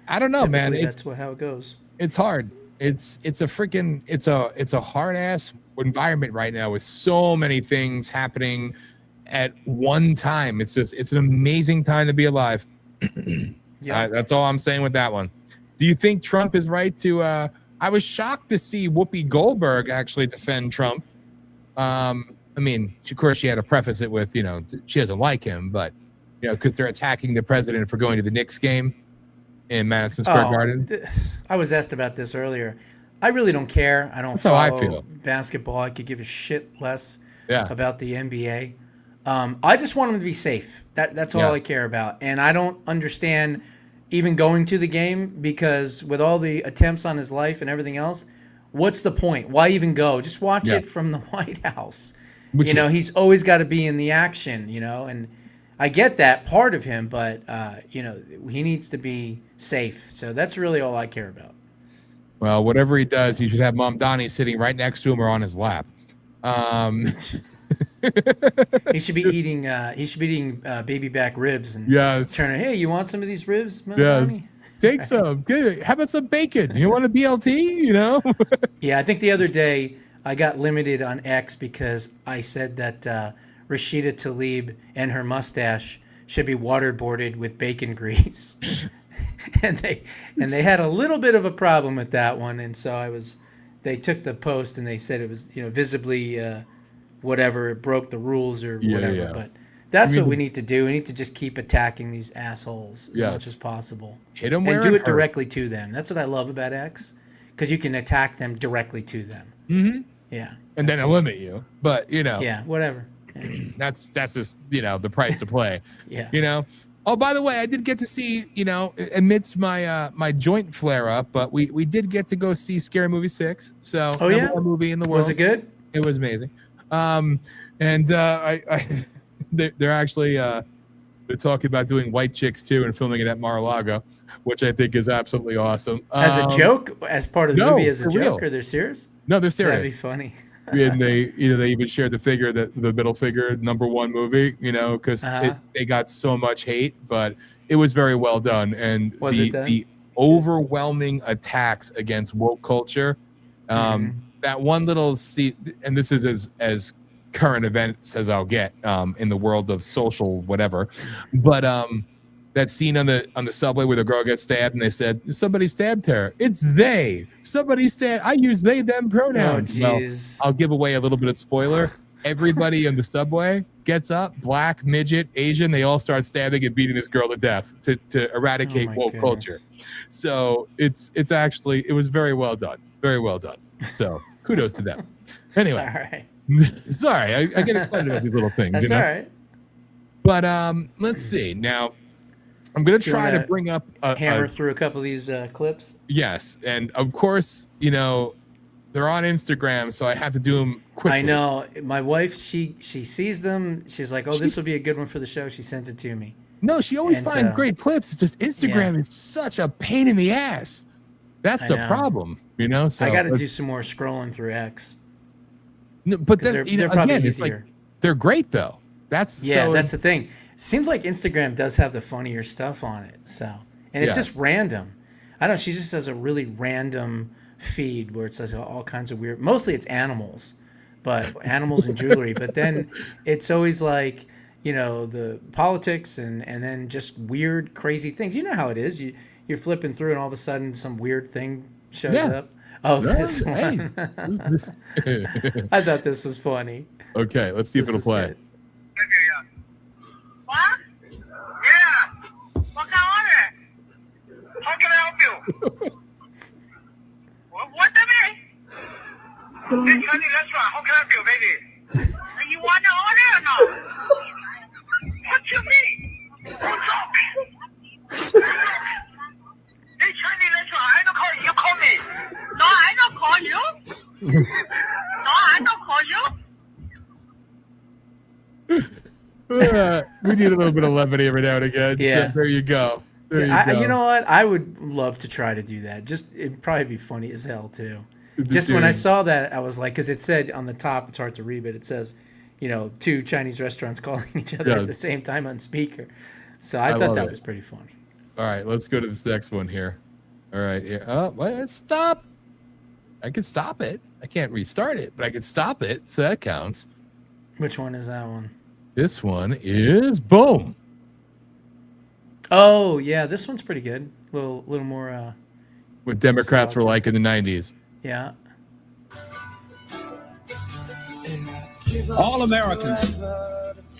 I don't know, man. That's how it goes. It's hard. It's a hard ass environment right now with so many things happening at one time. It's an amazing time to be alive. That's all I'm saying with that one. Do you think Trump is right to I was shocked to see Whoopi Goldberg actually defend Trump. I mean, of course she had to preface it with, she doesn't like him, but because they're attacking the president for going to the Knicks game in Madison Square Garden. I was asked about this earlier. I really don't care. I don't follow how I feel. Basketball. I could give a shit less about the NBA. I just want him to be safe. That's all I care about. And I don't understand even going to the game because with all the attempts on his life and everything else, what's the point? Why even go? Just watch it from the White House. He's always got to be in the action, and I get that part of him, but he needs to be safe. So that's really all I care about. Well, whatever he does, he should have Mom Donnie sitting right next to him or on his lap. He should be eating. Baby back ribs and turning. Hey, you want some of these ribs, Mom Donnie? Take some. Good. How about some bacon? You want a BLT? Yeah, I think the other day I got limited on X because I said that Rashida Tlaib and her mustache should be waterboarded with bacon grease. and they had a little bit of a problem with that one, and so they took the post and they said it was visibly whatever, it broke the rules or whatever. But that's what we need to do. We need to just keep attacking these assholes as much as possible. Hit them and do it directly to them. That's what I love about X, because you can attack them directly to them. Mm-hmm. Yeah. And then limit you. But yeah, whatever. That's just the price to play. Yeah. Oh, by the way, I did get to see amidst my my joint flare up, but we did get to go see Scary Movie 6. So number one movie in the world. Was it good? It was amazing. And they're actually they're talking about doing White Chicks 2 and filming it at Mar-a-Lago, which I think is absolutely awesome. As a joke, as part of the movie, as a joke, real. Or they're serious? No, they're serious. That'd be funny. And they even shared the figure that the middle figure number one movie, because they got so much hate, but it was very well done. And the overwhelming attacks against woke culture, that one little and this is as current events as I'll get in the world of social whatever, but that scene on the subway where the girl gets stabbed and they said somebody stabbed her. It's they. Somebody stabbed. I use they them pronouns. Oh, well, I'll give away a little bit of spoiler. Everybody in the subway gets up, black, midget, Asian. They all start stabbing and beating this girl to death to eradicate woke culture. So it was very well done. Very well done. So kudos to them. Anyway. All right. Sorry, I get excited about these little things. That's all right. But let's see now. I'm going to try to bring up hammer through a couple of these clips. Yes. And of course, they're on Instagram, so I have to do them quickly. I know. My wife, she sees them. She's like, oh, this will be a good one for the show. She sends it to me. No, she always And finds so- great clips. It's just Instagram is such a pain in the ass. That's I the know. problem, you know. So I got to do some more scrolling through X. No, but 'Cause then, they're probably again, it's like easier. they're great though. That's the thing. Seems like Instagram does have the funnier stuff on it. So, and it's Yeah. just random. I don't know. She just has a really random feed where it says all kinds of weird. Mostly it's animals, but animals and jewelry. But then it's always like, you know, the politics and then just weird, crazy things. You know how it is. You're flipping through and all of a sudden some weird thing shows up. Oh, this one. I thought this was funny. Okay, let's see if it'll play. Good. What? Yeah. What can I order? How can I help you? What the mean? This Chinese restaurant. How can I help you, baby? You want to order or no? What you mean? What's up? This Chinese restaurant. I don't call you. You call me. No, I don't call you. No, I don't call you. We need a little bit of levity every now and again. Yeah. So there you go. There you go. You know what? I would love to try to do that. Just it'd probably be funny as hell too. Just when I saw that, I was like, because it said on the top, it's hard to read, but it says, you know, 2 Chinese restaurants calling each other at the same time on speaker. So I thought that was pretty funny. All right, let's go to this next one here. All right, here. Oh, well, stop. I can stop it. I can't restart it, but I can stop it, so that counts. Which one is that one? This one is boom. Oh yeah, this one's pretty good. Little more. What Democrats were like in the 90s. Yeah. All Americans,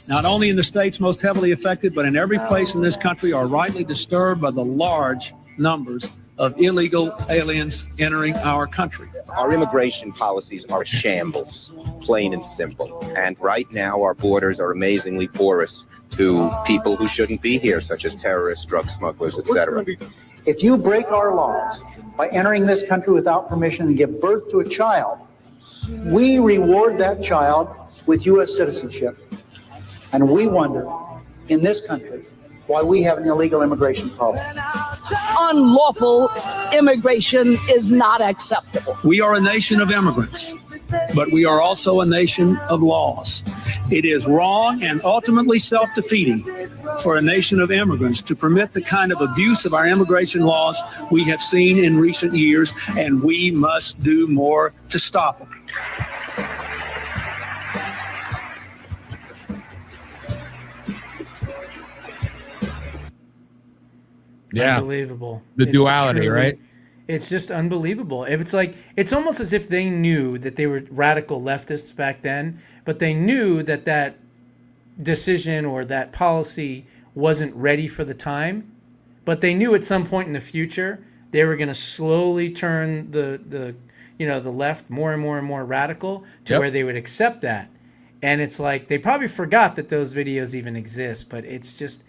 not only in the states most heavily affected, but in every place in this country, are rightly disturbed by the large numbers of illegal aliens entering our country. Our immigration policies are a shambles, plain and simple. And right now, our borders are amazingly porous to people who shouldn't be here, such as terrorists, drug smugglers, etc. If you break our laws by entering this country without permission and give birth to a child, we reward that child with U.S. citizenship. And we wonder, in this country, why we have an illegal immigration problem. Unlawful immigration is not acceptable. We are a nation of immigrants, but we are also a nation of laws. It is wrong and ultimately self-defeating for a nation of immigrants to permit the kind of abuse of our immigration laws we have seen in recent years, and we must do more to stop it. Yeah. Unbelievable. The duality, truly, right? It's just unbelievable. If it's like, it's almost as if they knew that they were radical leftists back then, but they knew that that decision or that policy wasn't ready for the time, but they knew at some point in the future they were going to slowly turn the left more and more and more radical to where they would accept that. And it's like they probably forgot that those videos even exist, but it's just,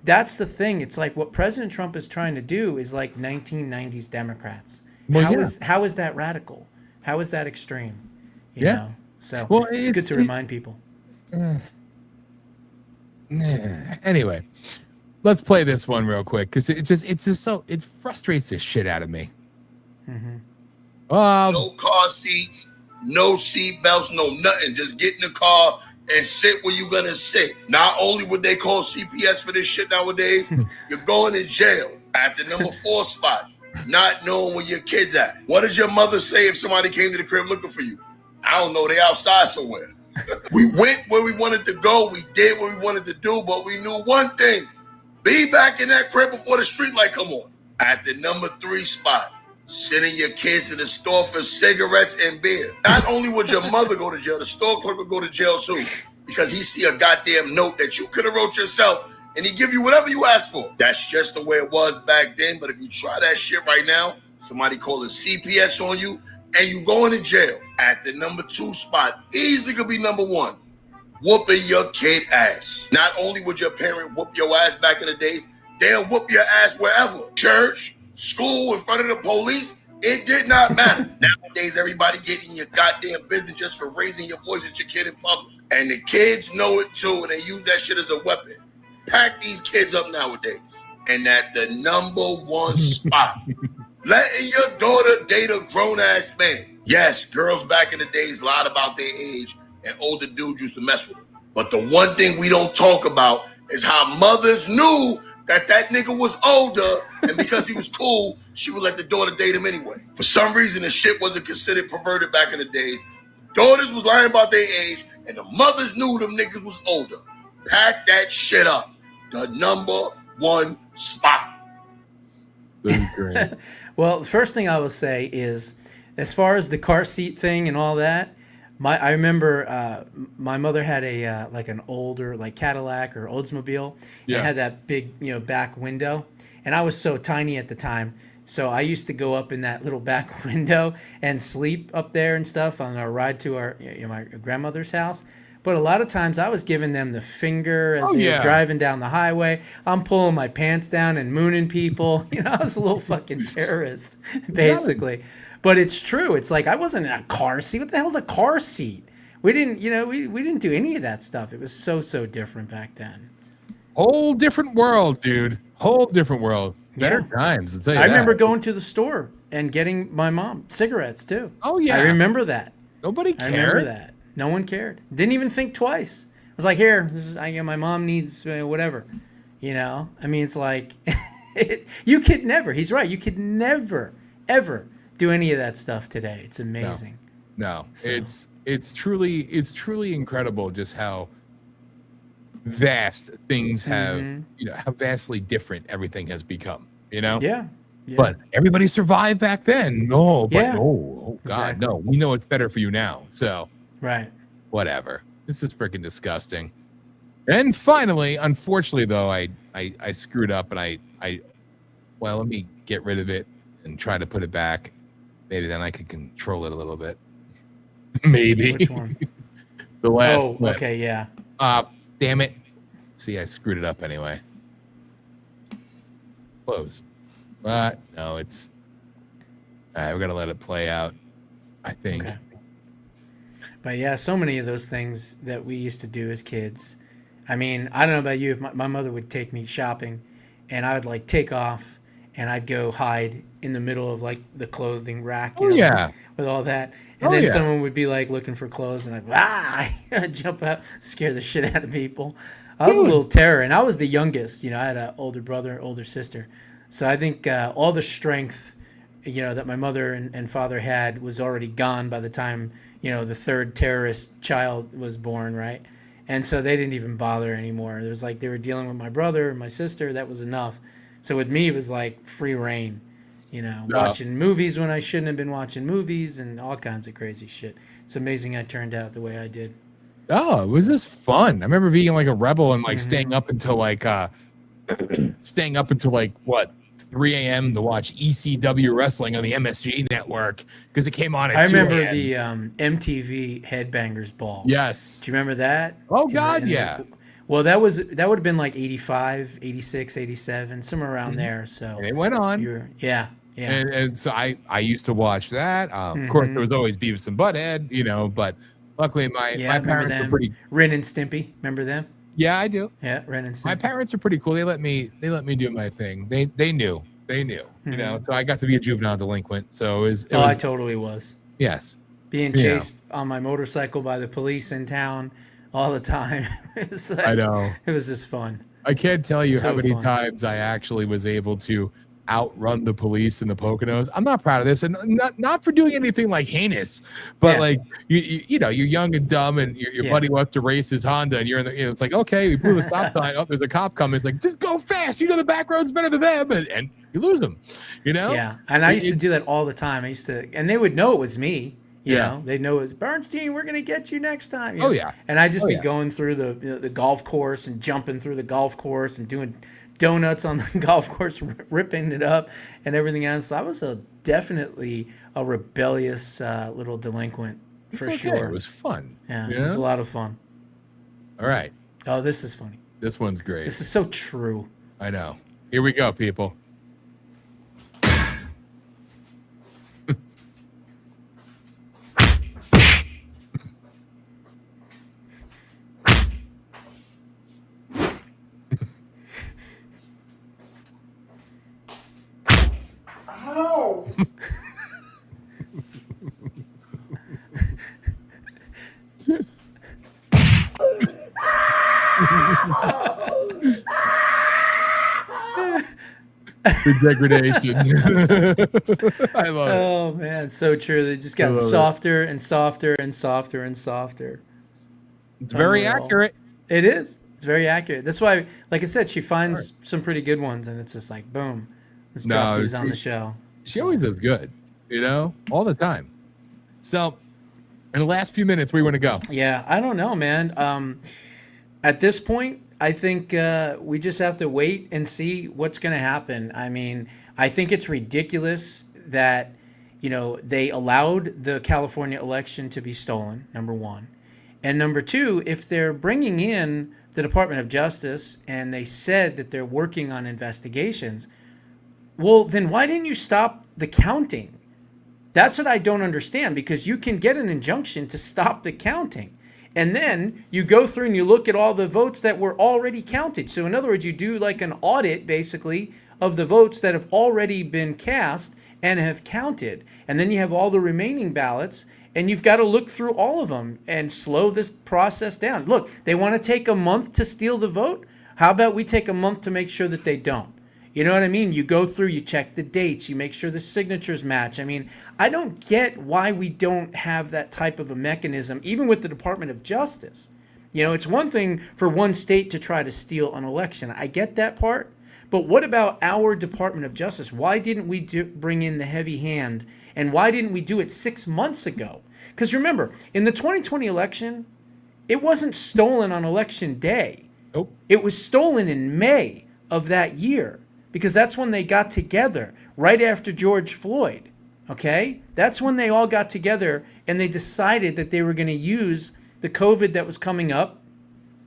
that's the thing. It's like what President Trump is trying to do is like 1990s Democrats. Well, how is that radical? How is that extreme? You know? So it's good to remind people. Anyway, let's play this one real quick because it frustrates the shit out of me. Mm-hmm. No car seats, no seat belts, no nothing. Just get in the car and sit where you're gonna sit. Not only would they call CPS for this shit nowadays, you're going to jail at the number 4 spot, not knowing where your kid's at. What did your mother say if somebody came to the crib looking for you? I don't know, they outside somewhere. We went where we wanted to go, we did what we wanted to do, but we knew one thing: be back in that crib before the street light come on. At the number 3 spot, sending your kids to the store for cigarettes and beer. Not only would your mother go to jail, the store clerk would go to jail too, because he see a goddamn note that you could have wrote yourself and he give you whatever you asked for. That's just the way it was back then, but if you try that shit right now, somebody calling CPS on you and you going to jail. At the number 2 spot, easily could be number 1, whooping your kid ass. Not only would your parent whoop your ass back in the days, they'll whoop your ass wherever. Church, school, in front of the police, it did not matter. Nowadays, everybody getting your goddamn business just for raising your voice at your kid in public. And the kids know it too, and they use that shit as a weapon. pack these kids up nowadays. And at the number one spot, letting your daughter date a grown-ass man. Yes, girls back in the days lied about their age, and older dudes used to mess with them. But the one thing we don't talk about is how mothers knew that nigga was older, and because he was cool, she would let the daughter date him anyway. For some reason, the shit wasn't considered perverted back in the days. Daughters was lying about their age, and the mothers knew them niggas was older. Pack that shit up. The number one spot. Great. Well, the first thing I will say is, as far as the car seat thing and all that, I remember my mother had a like an older like Cadillac or Oldsmobile. Yeah. It had that big back window, and I was so tiny at the time, so I used to go up in that little back window and sleep up there and stuff on our ride to our my grandmother's house. But a lot of times I was giving them the finger as they were driving down the highway. I'm pulling my pants down and mooning people. I was a little fucking terrorist, basically. But it's true. It's like I wasn't in a car seat. What the hell's a car seat? We didn't, we didn't do any of that stuff. It was so different back then. Whole different world, dude. Whole different world. Better times. I'll tell you I that. remember going to the store and getting my mom cigarettes too. Oh yeah. I remember that. Nobody cared. I remember that. No one cared. Didn't even think twice. I was like, here, my mom needs whatever. I mean, it's like, you could never, he's right, you could never, ever do any of that stuff today. It's amazing. No. So. It's truly incredible just how vast things have, how vastly different everything has become, Yeah. But everybody survived back then. No, but yeah. Oh God, exactly. no. We know it's better for you now. So right. Whatever. This is freaking disgusting. And finally, unfortunately though, I screwed up and well, let me get rid of it and try to put it back. Maybe then I could control it a little bit. Maybe. Which one? The last clip. Okay, yeah. Damn it. See, I screwed it up anyway. Close. But no, it's all right, we're gonna let it play out, I think. Okay. But yeah, so many of those things that we used to do as kids. I mean, I don't know about you, if my mother would take me shopping and I would like take off and I'd go hide in the middle of like the clothing rack, with all that. And then someone would be like looking for clothes and I'd jump out, scare the shit out of people. I was a little terror, and I was the youngest. I had an older brother, older sister. So I think all the strength, that my mother and father had was already gone by the time, the third terrorist child was born, right? And so they didn't even bother anymore. It was like they were dealing with my brother and my sister. That was enough. So with me, it was like free reign, watching movies when I shouldn't have been watching movies and all kinds of crazy shit. It's amazing I turned out the way I did. Oh, it was just fun. I remember being like a rebel and like staying up until what, 3 a.m. to watch ECW wrestling on the MSG network because it came on at 2 a.m. I remember the MTV Headbangers Ball. Yes. Do you remember that? Oh, God, yeah. Well, that would have been like 85, 86, 87, somewhere around there. So and it went on. Yeah. And so I used to watch that. Of course, there was always Beavis and Butthead, but luckily my parents were pretty. Ren and Stimpy, remember them? Yeah, I do. Yeah, Ren and Stimpy. My parents are pretty cool. They let me do my thing. They knew. So I got to be a juvenile delinquent. So I totally was. Yes. Being chased on my motorcycle by the police in town all the time. I know. It was just fun. I can't tell you how many times I actually was able to outrun the police in the Poconos. I'm not proud of this, and not for doing anything like heinous, but like you're young and dumb, and your buddy wants to race his Honda, and you're in the. It's like, okay, we blew the stop sign. Oh, there's a cop coming. It's like, just go fast. The back road's better than them, and you lose them. Yeah, and I used to do that all the time. And they would know it was me. You know, they'd know it was Bernstein. We're gonna get you next time. And I'd just be going through the golf course and jumping through the golf course and doing donuts on the golf course, ripping it up and everything else. I was definitely a rebellious little delinquent for sure. It was fun. Yeah, it was a lot of fun. All right. Oh, this is funny. This one's great. This is so true. I know. Here we go, people. The degradation. I love it. Oh man, so true. They just got love it. softer and softer and softer and softer. It's very Unreal. accurate. It is. It's very accurate. That's why, like I said, she finds some pretty good ones, and it's just like, boom, let's drop these on the show. She always does good, all the time. So, in the last few minutes, where you want to go? Yeah, I don't know, man. At this point, I think we just have to wait and see what's going to happen. I mean, I think it's ridiculous that, they allowed the California election to be stolen, number one. And number two, if they're bringing in the Department of Justice and they said that they're working on investigations, well, then why didn't you stop the counting? That's what I don't understand, because you can get an injunction to stop the counting. And then you go through and you look at all the votes that were already counted. So in other words, you do like an audit, basically, of the votes that have already been cast and have counted. And then you have all the remaining ballots, and you've got to look through all of them and slow this process down. Look, they want to take a month to steal the vote. How about we take a month to make sure that they don't? You know what I mean? You go through, you check the dates, you make sure the signatures match. I mean, I don't get why we don't have that type of a mechanism, even with the Department of Justice. It's one thing for one state to try to steal an election. I get that part. But what about our Department of Justice? Why didn't we bring in the heavy hand? And why didn't we do it 6 months ago? Because remember, in the 2020 election, it wasn't stolen on election day. Nope. It was stolen in May of that year, because that's when they got together, right after George Floyd. Okay? That's when they all got together and they decided that they were going to use the COVID that was coming up,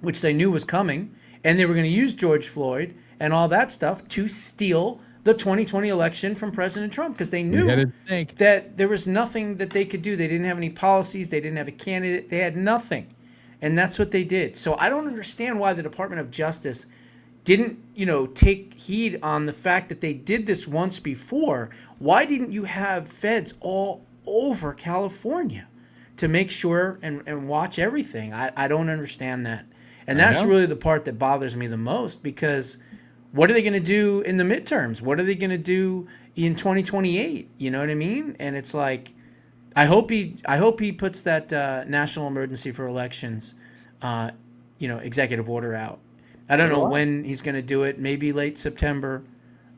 which they knew was coming, and they were going to use George Floyd and all that stuff to steal the 2020 election from President Trump, because they knew that there was nothing that they could do. They didn't have any policies. They didn't have a candidate. They had nothing. And that's what they did. So I don't understand why the Department of Justice didn't, take heed on the fact that they did this once before. Why didn't you have feds all over California to make sure and watch everything? I don't understand that. And that's really the part that bothers me the most, because what are they going to do in the midterms? What are they going to do in 2028? You know what I mean? And it's like, I hope he puts that national emergency for elections, executive order out. I don't know when he's going to do it. Maybe late September,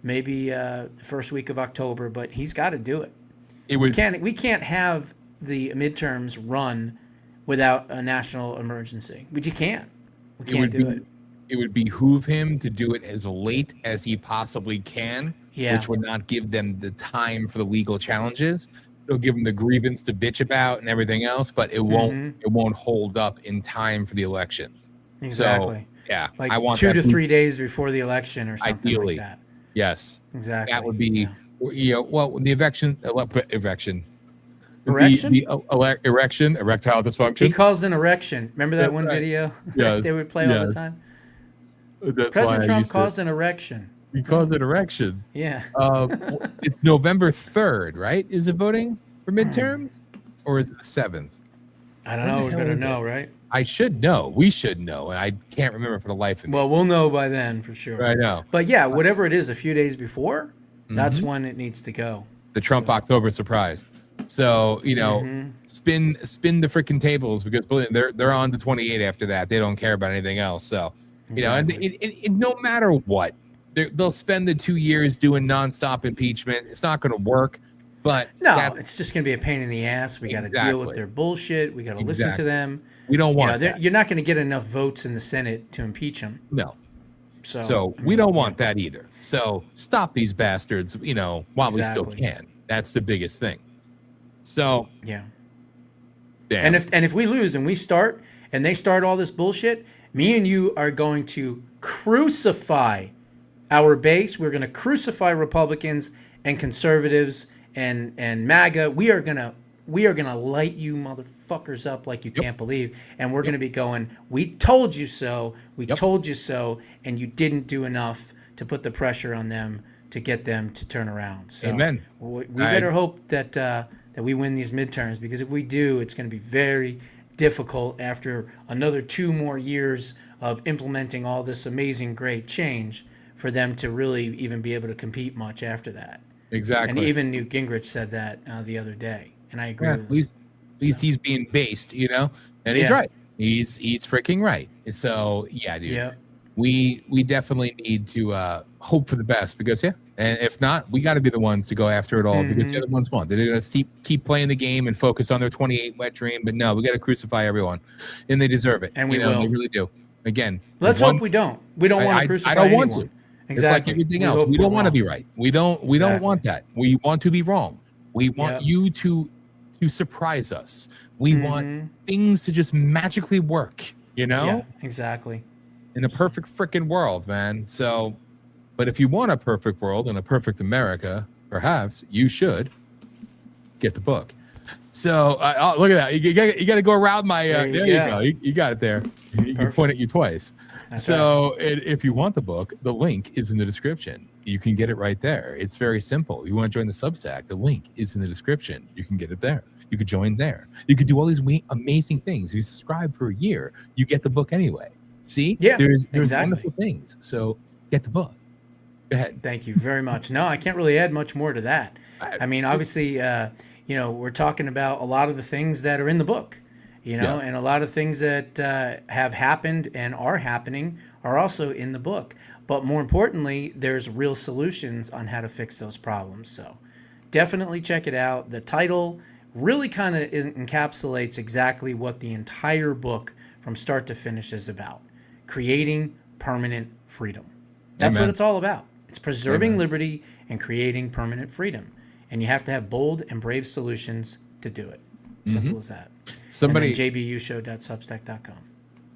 maybe the first week of October. But he's got to do it. We can't have the midterms run without a national emergency. But you can't. We can't do it. It would behoove him to do it as late as he possibly can, which would not give them the time for the legal challenges. It'll give them the grievance to bitch about and everything else, but it won't hold up in time for the elections. Exactly. So, yeah, like I want 2 to 3 days before the election or something ideally, like that. Yes, exactly. That would be, the erection. Erection? The erection, erectile dysfunction. He calls an erection. Remember that one video that they would play all the time? That's President Trump caused an erection. He caused an erection. Yeah. It's November 3rd, right? Is it voting for midterms? Or is it the 7th? I don't know. We better know, right? I should know. We should know. And I can't remember for the life of me. Well, we'll know by then for sure. I know. But yeah, whatever it is, a few days before, that's when it needs to go. The Trump October surprise. So, spin the freaking tables, because they're on to 28 after that. They don't care about anything else. So, and no matter what, they'll spend the 2 years doing nonstop impeachment. It's not going to work. But it's just going to be a pain in the ass. We got to deal with their bullshit. We got to listen to them. We don't want that. You're not going to get enough votes in the Senate to impeach them. No. So we don't want that either. So stop these bastards, while we still can. That's the biggest thing. So yeah. Damn. And if we lose and we start and they start all this bullshit, me and you are going to crucify our base. We're going to crucify Republicans and conservatives and MAGA. We are gonna light you motherfuckers up like you can't believe, and we're gonna be going, we told you so, told you so, and you didn't do enough to put the pressure on them to get them to turn around. So Amen. We better hope that we win these midterms, because if we do, it's going to be very difficult after another 2 more years of implementing all this amazing, great change for them to really even be able to compete much after that. Exactly. And even Newt Gingrich said that the other day, and I agree Yeah, with at least he's being based, you know, and he's Yeah. right. He's freaking right. So yeah, dude. Yeah. We definitely need to hope for the best, because and if not, we got to be the ones to go after it all, because the other ones won't. They're going to keep playing the game and focus on their 28 wet dream, but no, we got to crucify everyone, and they deserve it. And we will. will. They really do. Again, Let's hope we don't. We don't want to crucify I don't want anyone. to. Exactly. It's like everything else. We don't want to be right. We don't want that. We want to be wrong. We want you to surprise us. We want things to just magically work, you know? Yeah, exactly. In a perfect freaking world, man. So, but if you want a perfect world and a perfect America, perhaps you should get the book. So, look at that. You got to go around my. There you go. You got it there. You can point at you twice. That's so, if you want the book, the link is in the description. You can get it right there. It's very simple. You want to join the Substack? The link is in the description. You can get it there. You could join there. You could do all these amazing things. If you subscribe for a year, you get the book anyway. See? Yeah, there's exactly. wonderful things. So get the book. Go ahead. Thank you very much. No, I can't really add much more to that. I mean, obviously, we're talking about a lot of the things that are in the book, and a lot of things that have happened and are happening are also in the book. But more importantly, there's real solutions on how to fix those problems. So definitely check it out. The title really kind of encapsulates exactly what the entire book from start to finish is about: creating permanent freedom. That's what it's all about. It's preserving liberty and creating permanent freedom. And you have to have bold and brave solutions to do it. Simple as that. jbushow.substack.com.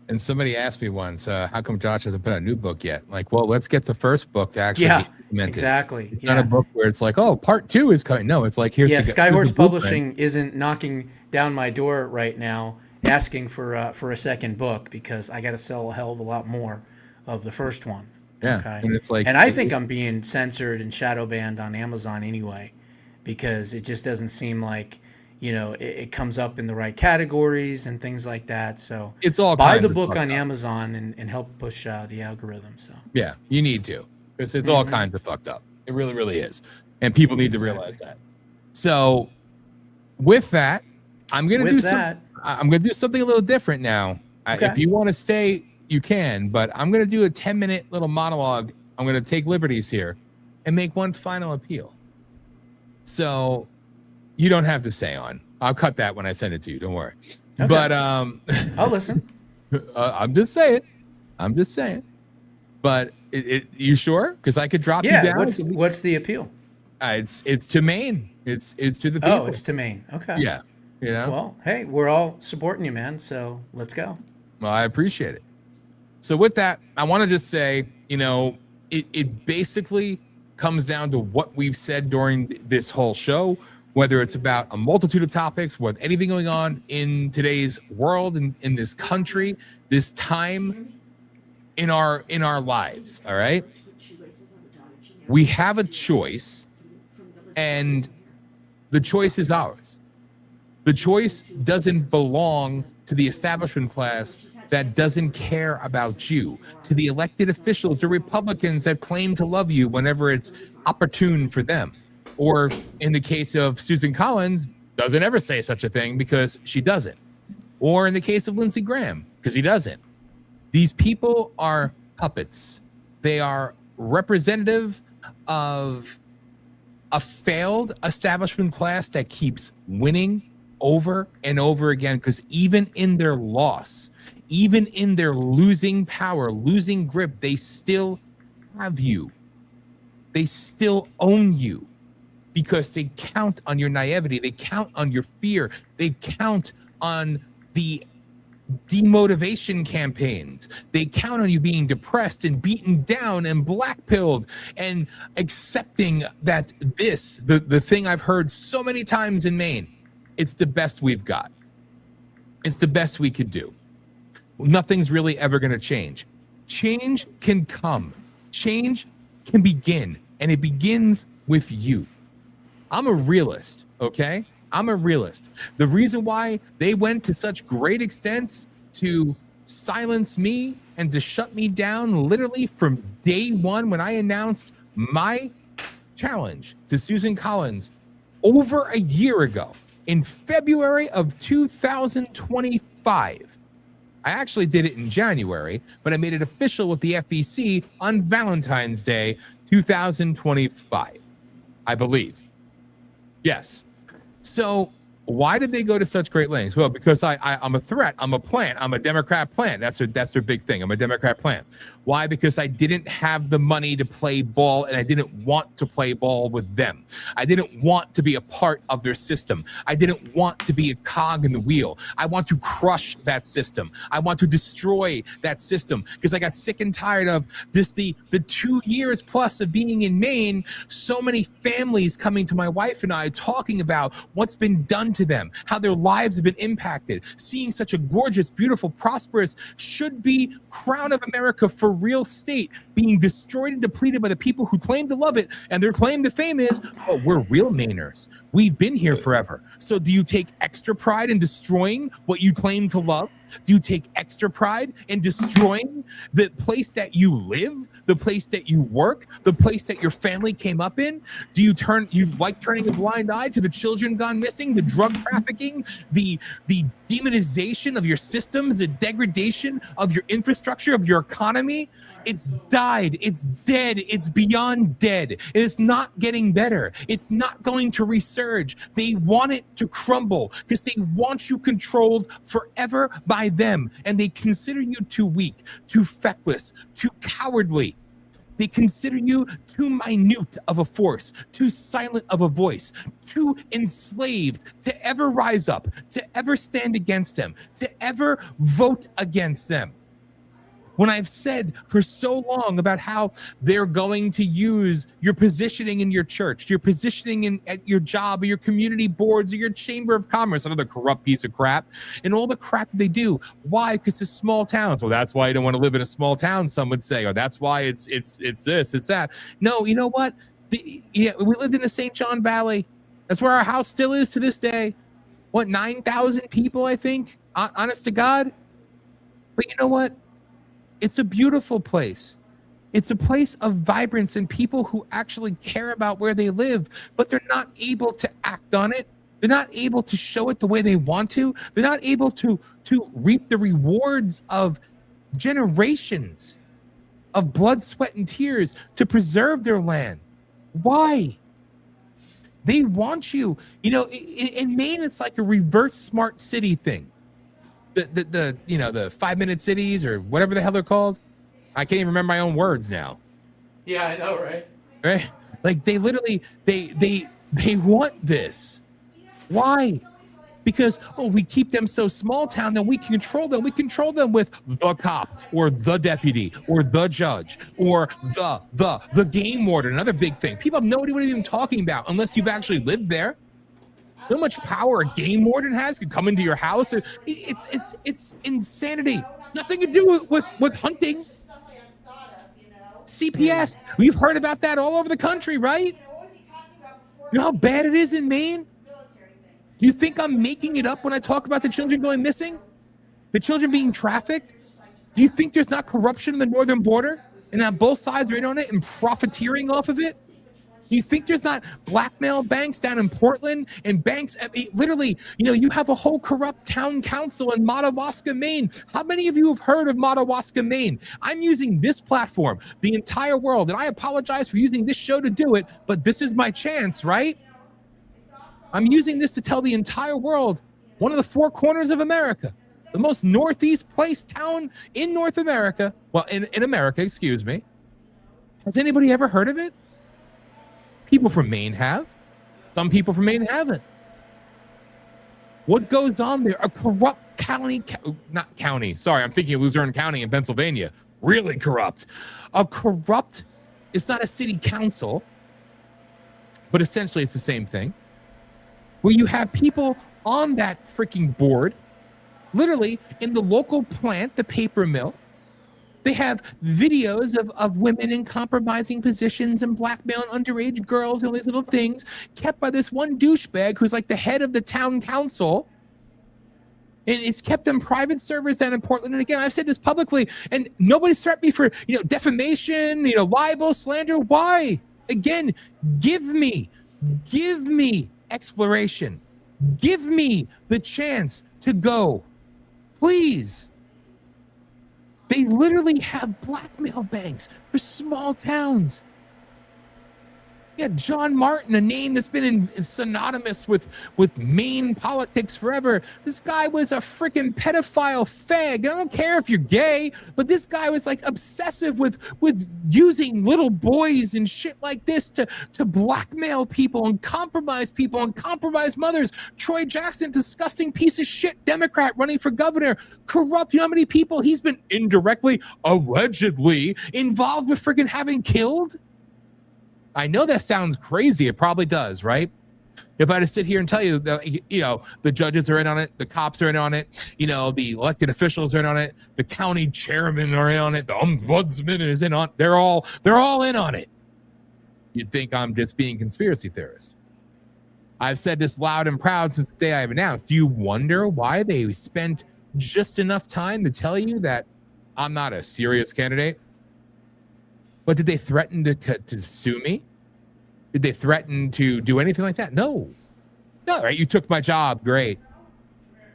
And somebody asked me once, how come Josh hasn't put out a new book yet? Like, well, let's get the first book to actually be implemented. Exactly. It's not a book where it's like, oh, part 2 is coming. No, it's like, here's the Skyhorse Publishing isn't knocking down my door right now asking for a second book, because I got to sell a hell of a lot more of the first one. Yeah. Okay. And it's like, and I think I'm being censored and shadow banned on Amazon anyway, because it just doesn't seem like, it comes up in the right categories and things like that. So it's all buy kinds the of book on fucked up. Amazon and help push the algorithm. So yeah, you need to. It's all kinds of fucked up. It really, really is. And people need to realize that. So with that, I'm going to do something a little different now. Okay. If you want to stay, you can, but I'm going to do a 10-minute little monologue. I'm going to take liberties here and make one final appeal. So you don't have to stay on. I'll cut that when I send it to you. Don't worry. Okay. But I'll listen. I'm just saying. But you sure? Because I could drop you down. What's the appeal? It's to Maine. It's to the people. Oh, it's to Maine. Okay. Yeah. Well, hey, we're all supporting you, man. So let's go. Well, I appreciate it. So with that, I want to just say, it basically comes down to what we've said during this whole show, whether it's about a multitude of topics, with anything going on in today's world and in this country, this time in our lives. All right. We have a choice, and the choice is ours. The choice doesn't belong to the establishment class that doesn't care about you, to the elected officials, the Republicans that claim to love you whenever it's opportune for them. Or in the case of Susan Collins, doesn't ever say such a thing because she doesn't. Or in the case of Lindsey Graham, because he doesn't. These people are puppets. They are representative of a failed establishment class that keeps winning over and over again, because even in their loss, even in their losing power, losing grip, they still have you. They still own you, because they count on your naivety. They count on your fear. They count on the demotivation campaigns. They count on you being depressed and beaten down and blackpilled and accepting that the thing I've heard so many times in Maine, it's the best we've got. It's the best we could do. Nothing's really ever going to change. Change can come. Change can begin, and it begins with you. I'm a realist, okay? I'm a realist. The reason why they went to such great extents to silence me and to shut me down literally from day one when I announced my challenge to Susan Collins over a year ago in February of 2025. I actually did it in January, but I made it official with the FEC on Valentine's Day 2025, I believe. Yes. So why did they go to such great lengths? Well, because I'm a threat. I'm a plant. I'm a Democrat plant. That's their big thing. I'm a Democrat plant. Why? Because I didn't have the money to play ball, and I didn't want to play ball with them. I didn't want to be a part of their system. I didn't want to be a cog in the wheel. I want to crush that system. I want to destroy that system because I got sick and tired of this, the 2 years plus of being in Maine, so many families coming to my wife and I talking about what's been done to them, how their lives have been impacted, seeing such a gorgeous, beautiful, prosperous, should-be crown of America for real state being destroyed and depleted by the people who claim to love it, and their claim to fame is, oh, we're real Mainers. We've been here forever. So do you take extra pride in destroying what you claim to love? Do you take extra pride in destroying the place that you live, the place that you work, the place that your family came up in? Do you like turning a blind eye to the children gone missing, the drug trafficking, the demonization of your systems, the degradation of your infrastructure, of your economy? It's died. It's dead. It's beyond dead. And it's not getting better. It's not going to resurge. They want it to crumble because they want you controlled forever by them. And they consider you too weak, too feckless, too cowardly. They consider you too minute of a force, too silent of a voice, too enslaved to ever rise up, to ever stand against them, to ever vote against them. When I've said for so long about how they're going to use your positioning in your church, your positioning at your job, or your community boards, or your chamber of commerce, another corrupt piece of crap, and all the crap that they do. Why? Because it's small towns. Well, that's why you don't want to live in a small town, some would say. Or that's why it's this, it's that. No, you know what? We lived in the St. John Valley. That's where our house still is to this day. What, 9,000 people, I think? Honest to God. But you know what? It's a beautiful place. It's a place of vibrance and people who actually care about where they live, but they're not able to act on it. They're not able to show it the way they want to. They're not able to reap the rewards of generations of blood, sweat, and tears to preserve their land. Why? They want you. You know, in Maine, it's like a reverse smart city thing. The 5-minute cities or whatever the hell they're called. I can't even remember my own words now. Yeah, I know, right? Right? Like they literally they want this. Why? Because we keep them so small town that we can control them. We control them with the cop or the deputy or the judge or the game warden. Another big thing. People have no idea what they're even talking about unless you've actually lived there. How much power a game warden has, could come into your house. It's insanity. Nothing to do with hunting. CPS. We've heard about that all over the country, right? You know how bad it is in Maine? Do you think I'm making it up when I talk about the children going missing? The children being trafficked? Do you think there's not corruption in the northern border? And that both sides are in on it and profiteering off of it? Do you think there's not blackmail banks down in Portland and banks? Literally, you have a whole corrupt town council in Madawaska, Maine. How many of you have heard of Madawaska, Maine? I'm using this platform, the entire world, and I apologize for using this show to do it, but this is my chance, right? I'm using this to tell the entire world, one of the four corners of America, the most northeast place town in North America, well, in America, excuse me. Has anybody ever heard of it? People from Maine have. Some people from Maine haven't. What goes on there? A corrupt not county. Sorry, I'm thinking of Luzerne County in Pennsylvania. Really corrupt. It's not a city council, but essentially it's the same thing. Where you have people on that freaking board, literally in the local plant, the paper mill. They have videos of women in compromising positions and blackmailing underage girls and all these little things kept by this one douchebag who's like the head of the town council. And it's kept on private servers down in Portland. And again, I've said this publicly, and nobody's threatened me for, defamation, libel, slander. Why? Again, give me exploration. Give me the chance to go. Please. They literally have blackmail banks for small towns. Yeah, John Martin, a name that's been synonymous with Maine politics forever. This guy was a freaking pedophile fag. I don't care if you're gay, but this guy was like obsessive with using little boys and shit like this to blackmail people and compromise mothers. Troy Jackson, disgusting piece of shit Democrat running for governor, corrupt. You know how many people he's been indirectly, allegedly involved with freaking having killed? I know that sounds crazy. It probably does, right? If I had to sit here and tell you that, the judges are in on it, the cops are in on it, the elected officials are in on it, the county chairman are in on it, the ombudsman is in on it. They're all in on it. You'd think I'm just being conspiracy theorist. I've said this loud and proud since the day I've announced. Do you wonder why they spent just enough time to tell you that I'm not a serious candidate? But did they threaten to sue me? Did they threaten to do anything like that? No, right? You took my job, great.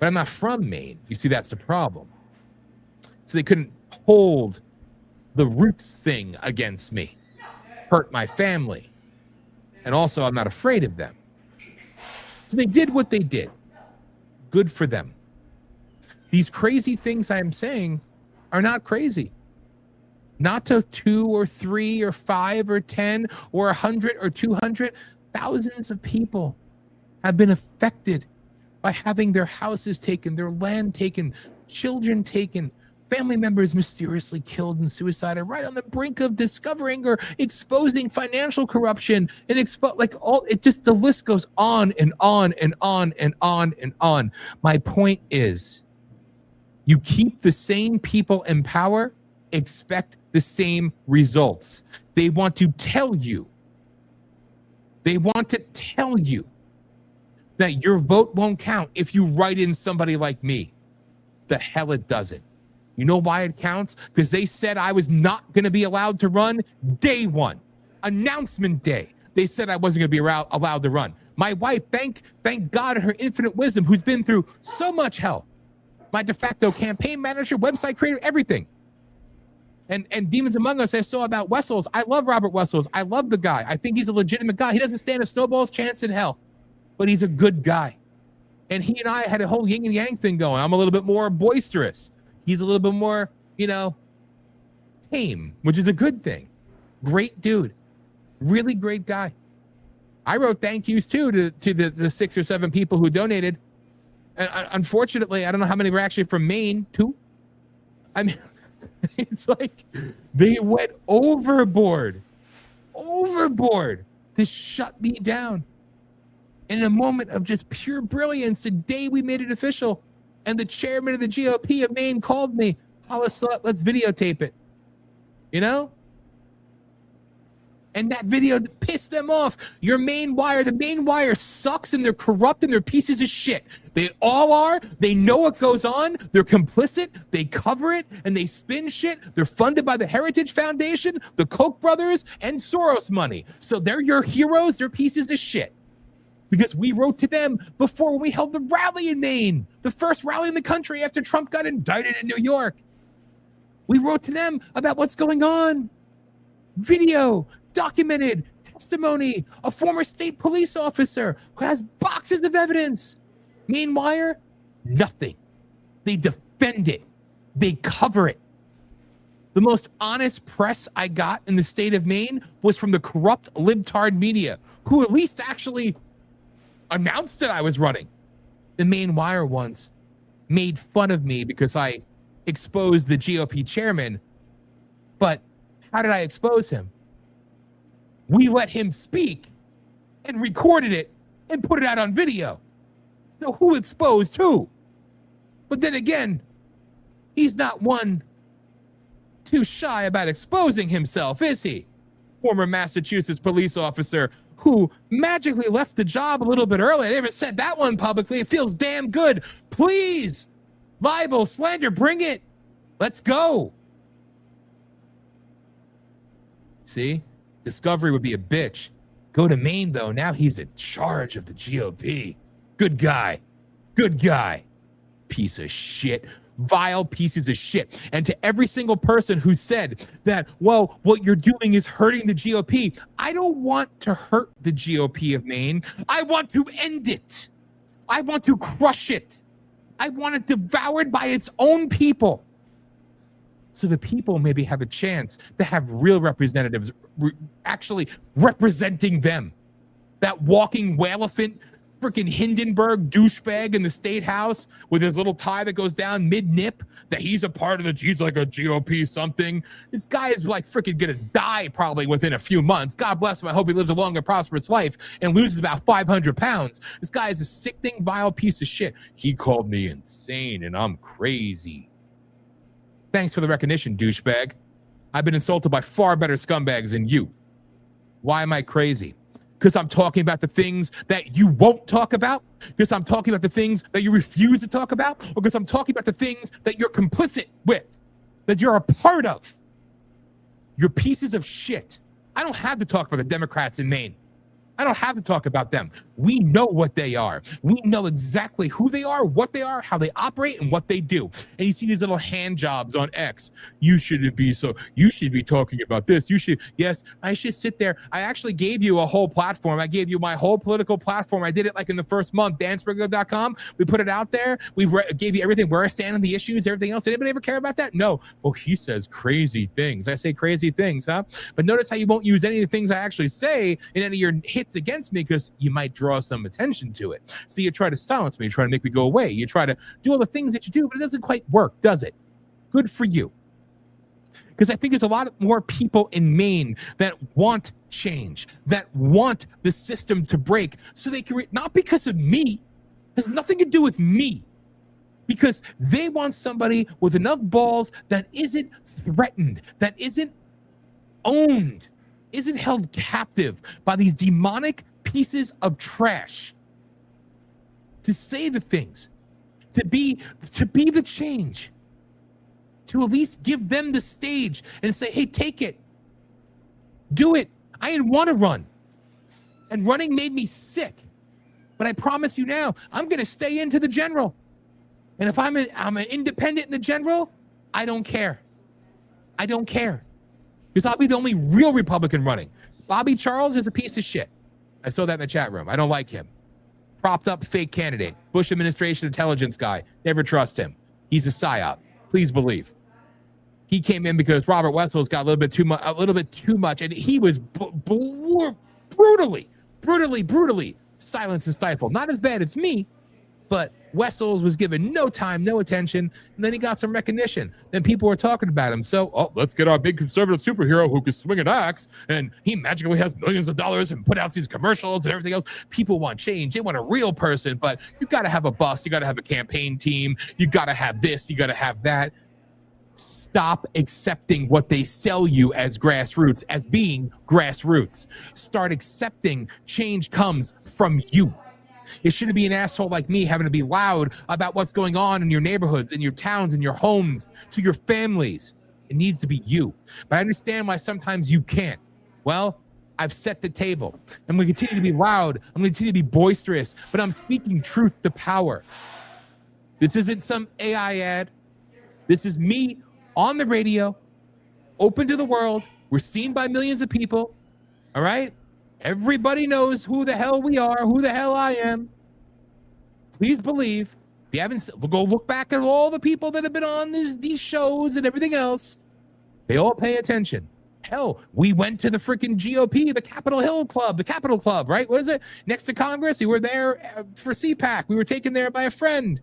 But I'm not from Maine. You see, that's the problem. So they couldn't hold the roots thing against me, hurt my family. And also, I'm not afraid of them. So they did what they did. Good for them. These crazy things I'm saying are not crazy. Not to 2 or 3 or 5 or 10 or 100 or 200. Thousands of people have been affected by having their houses taken, their land taken, children taken, family members mysteriously killed and suicided, right on the brink of discovering or exposing financial corruption and the list goes on and on and on and on and on. My point is, you keep the same people in power, expect the same results. They want to tell you that your vote won't count if you write in somebody like me. The hell it doesn't. You know why it counts? Because they said I was not going to be allowed to run day one. Announcement day. They said I wasn't going to be allowed to run. My wife, thank God in her infinite wisdom, who's been through so much hell. My de facto campaign manager, website creator, everything. And Demons Among Us, I saw about Wessels. I love Robert Wessels. I love the guy. I think he's a legitimate guy. He doesn't stand a snowball's chance in hell, but he's a good guy. And he and I had a whole yin and yang thing going. I'm a little bit more boisterous. He's a little bit more, tame, which is a good thing. Great dude. Really great guy. I wrote thank yous too to the 6 or 7 people who donated. And unfortunately, I don't know how many were actually from Maine, 2. I mean, it's like they went overboard to shut me down. In a moment of just pure brilliance, the day we made it official, and the chairman of the GOP of Maine called me, let's videotape it. And that video pissed them off. The Maine Wire sucks and they're corrupt and they're pieces of shit. They all are. They know what goes on. They're complicit. They cover it and they spin shit. They're funded by the Heritage Foundation, the Koch brothers, and Soros money. So they're your heroes. They're pieces of shit. Because we wrote to them before we held the rally in Maine, the first rally in the country after Trump got indicted in New York. We wrote to them about what's going on. Video, documented, testimony, a former state police officer who has boxes of evidence. Maine Wire, nothing. They defend it. They cover it. The most honest press I got in the state of Maine was from the corrupt libtard media, who at least actually announced that I was running. The Maine Wire once made fun of me because I exposed the GOP chairman. But how did I expose him? We let him speak and recorded it and put it out on video. So who exposed who? But then again, he's not one too shy about exposing himself, is he? Former Massachusetts police officer who magically left the job a little bit early. I never said that one publicly. It feels damn good. Please Libel, slander, bring it. Let's go. See? Discovery would be a bitch. Go to Maine, though. Now he's in charge of the GOP. Good guy. Good guy. Piece of shit. Vile pieces of shit. And to every single person who said that, well, what you're doing is hurting the GOP, I don't want to hurt the GOP of Maine. I want to end it. I want to crush it. I want it devoured by its own people. So the people maybe have a chance to have real representatives actually representing them. That walking whale-elephant freaking Hindenburg douchebag in the state house with his little tie that goes down mid-nip, that he's a part of he's like a GOP something. This guy is like freaking gonna die probably within a few months. God bless him. I hope he lives a long and prosperous life and loses about 500 pounds. This guy is a sickening, vile piece of shit. He called me insane and I'm crazy. Thanks for the recognition, douchebag. I've been insulted by far better scumbags than you. Why am I crazy? Because I'm talking about the things that you won't talk about? Because I'm talking about the things that you refuse to talk about? Or because I'm talking about the things that you're complicit with, that you're a part of? You're pieces of shit. I don't have to talk about the Democrats in Maine. I don't have to talk about them. We know what they are. We know exactly who they are, what they are, how they operate, and what they do. And you see these little hand jobs on X. You shouldn't be so. You should be talking about this. You should. Yes, I should sit there. I actually gave you a whole platform. I gave you my whole political platform. I did it like in the first month. DanSpriggo.com. We put it out there. We gave you everything, where I stand on the issues, everything else. Did anybody ever care about that? No. Well, he says crazy things. I say crazy things, huh? But notice how you won't use any of the things I actually say in any of your hits against me, because you might draw some attention to it. So you try to silence me, you try to make me go away, you try to do all the things that you do, but it doesn't quite work, does it? Good for you. Because I think there's a lot more people in Maine that want change, that want the system to break, so they can, not because of me, it has nothing to do with me, because they want somebody with enough balls that isn't threatened, that isn't owned, isn't held captive by these demonic pieces of trash, to say the things, to be the change, to at least give them the stage and say, hey, take it, do it. I didn't want to run, and running made me sick, but I promise you now, I'm going to stay into the general. And if I'm an independent in the general, I don't care. I don't care. Because I'll be the only real Republican running. Bobby Charles is a piece of shit. I saw that in the chat room. I don't like him. Propped up fake candidate. Bush administration intelligence guy. Never trust him. He's a Psy-Op. Please believe. He came in because Robert Wessels got a little bit too much, and he was brutally silenced and stifled. Not as bad as me, but Wessels was given no time, no attention, and then he got some recognition. Then people were talking about him. So, let's get our big conservative superhero who can swing an axe, and he magically has millions of dollars and put out these commercials and everything else. People want change. They want a real person, but you got to have a bus. You got to have a campaign team. You got to have this. You got to have that. Stop accepting what they sell you as grassroots, as being grassroots. Start accepting change comes from you. It shouldn't be an asshole like me having to be loud about what's going on in your neighborhoods, in your towns, in your homes, to your families. It needs to be you. But I understand why sometimes you can't. Well, I've set the table. I'm going to continue to be loud. I'm going to continue to be boisterous, but I'm speaking truth to power. This isn't some AI ad. This is me on the radio, open to the world. We're seen by millions of people. All right? Everybody knows who the hell we are, who the hell I am. Please believe. If you haven't, go look back at all the people that have been on these shows and everything else. They all pay attention. Hell, we went to the freaking GOP, the Capitol Club, right? What is it? Next to Congress. We were there for CPAC. We were taken there by a friend.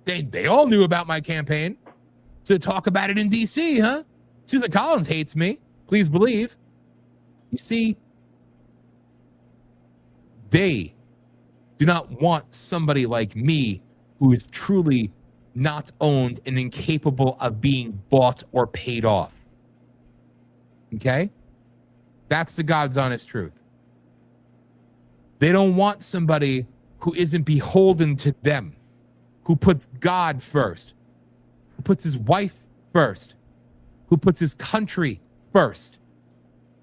They all knew about my campaign. So talk about it in D.C., huh? Susan Collins hates me. Please believe. You see, they do not want somebody like me who is truly not owned and incapable of being bought or paid off. Okay? That's the God's honest truth. They don't want somebody who isn't beholden to them, who puts God first. who puts his wife first, who puts his country first.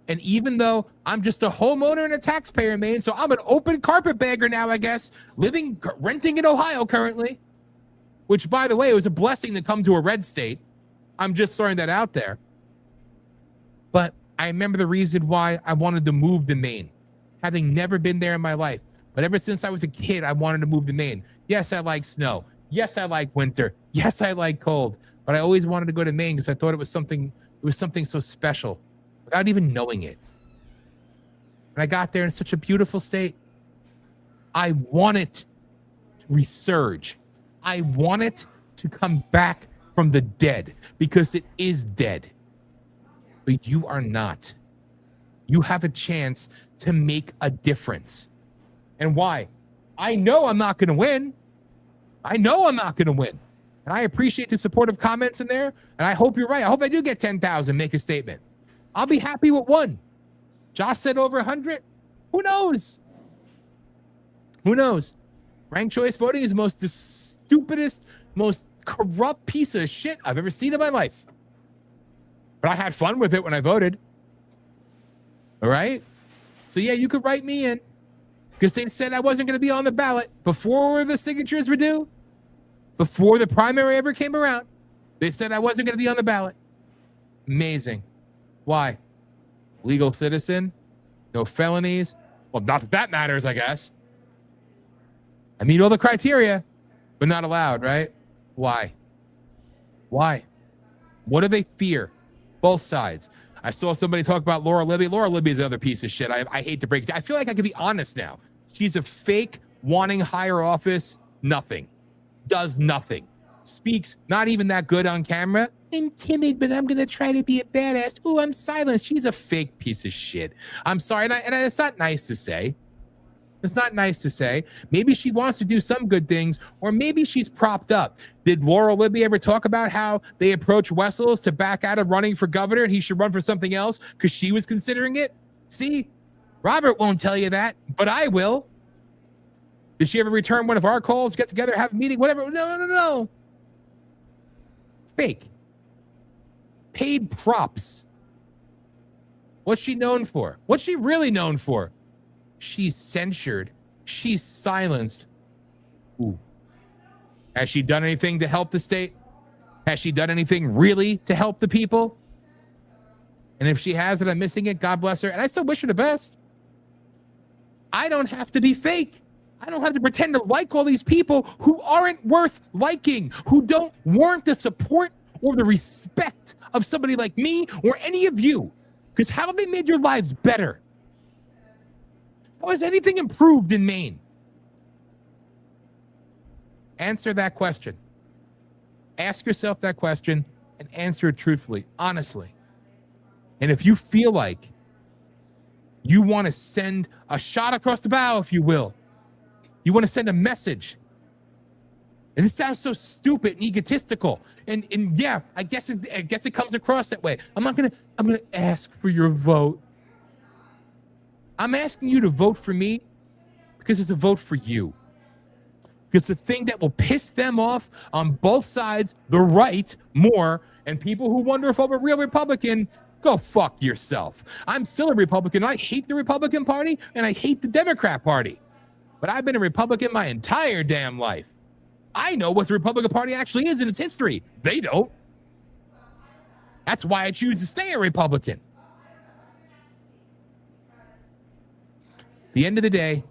And even though I'm just a homeowner and a taxpayer in Maine, so I'm an open carpetbagger now, I guess, renting in Ohio currently, which, by the way, it was a blessing to come to a red state. I'm just throwing that out there. But I remember the reason why I wanted to move to Maine, having never been there in my life. But ever since I was a kid, I wanted to move to Maine. Yes, I like snow. Yes, I like winter. Yes, I like cold. But I always wanted to go to Maine because I thought it was something so special without even knowing it. And I got there in such a beautiful state. I want it to resurge. I want it to come back from the dead because it is dead. But you are not. You have a chance to make a difference. And why? I know I'm not going to win. I know I'm not going to win. And I appreciate the supportive comments in there. And I hope you're right. I hope I do get 10,000, make a statement. I'll be happy with one. Josh said over 100. Who knows? Who knows? Ranked choice voting is the stupidest, most corrupt piece of shit I've ever seen in my life. But I had fun with it when I voted. All right? So yeah, you could write me in because they said I wasn't going to be on the ballot before the signatures were due, before the primary ever came around. They said I wasn't going to be on the ballot. Amazing. Why? Legal citizen, no felonies. Well, not that that matters, I guess. I meet all the criteria, but not allowed, right? Why? Why? What do they fear? Both sides. I saw somebody talk about Laura Libby. Laura Libby is another piece of shit. I hate to break it down. I feel like I could be honest now. She's a fake, wanting higher office, nothing. Does nothing. Speaks not even that good on camera. I'm timid, but I'm going to try to be a badass. Ooh, I'm silenced. She's a fake piece of shit. I'm sorry. And it's not nice to say. It's not nice to say. Maybe she wants to do some good things, or maybe she's propped up. Did Laura Libby ever talk about how they approached Wessels to back out of running for governor and he should run for something else because she was considering it? See, Robert won't tell you that, but I will. Did she ever return one of our calls, get together, have a meeting, whatever? No. Fake. Paid props. What's she known for? What's she really known for? She's censured. She's silenced. Ooh. Has she done anything to help the state? Has she done anything really to help the people? And if she has and I'm missing it, God bless her. And I still wish her the best. I don't have to be fake. I don't have to pretend to like all these people who aren't worth liking, who don't warrant the support or the respect of somebody like me or any of you. Because how have they made your lives better? How has anything improved in Maine? Answer that question. Ask yourself that question and answer it truthfully, honestly. And if you feel like you want to send a shot across the bow, if you will, you want to send a message. And this sounds so stupid and egotistical. And yeah, I guess it comes across that way. I'm gonna ask for your vote. I'm asking you to vote for me because it's a vote for you. Because the thing that will piss them off on both sides, the right more, and people who wonder if I'm a real Republican, go fuck yourself. I'm still a Republican. I hate the Republican Party and I hate the Democrat Party. But I've been a Republican my entire damn life. I know what the Republican Party actually is in its history. They don't. That's why I choose to stay a Republican. At the end of the day,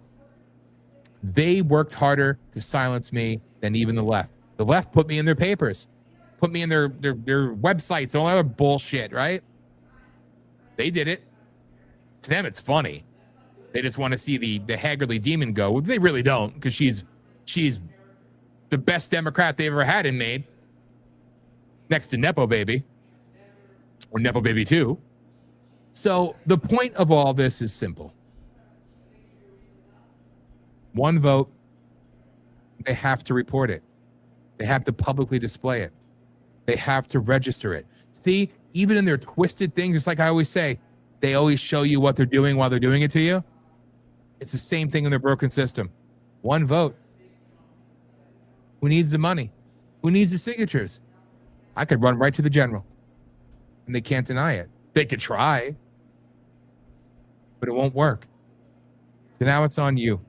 they worked harder to silence me than even the left. The left put me in their papers, put me in their websites, all that other bullshit, right? They did it. To them, it's funny. They just want to see the Haggerly demon go. They really don't, because she's the best Democrat they ever had in Maine, next to Nepo Baby, or Nepo Baby 2. So the point of all this is simple. One vote, they have to report it. They have to publicly display it. They have to register it. See, even in their twisted things, it's like I always say, they always show you what they're doing while they're doing it to you. It's the same thing in their broken system. One vote. Who needs the money? Who needs the signatures? I could run right to the general, and they can't deny it. They could try, but it won't work. So now it's on you.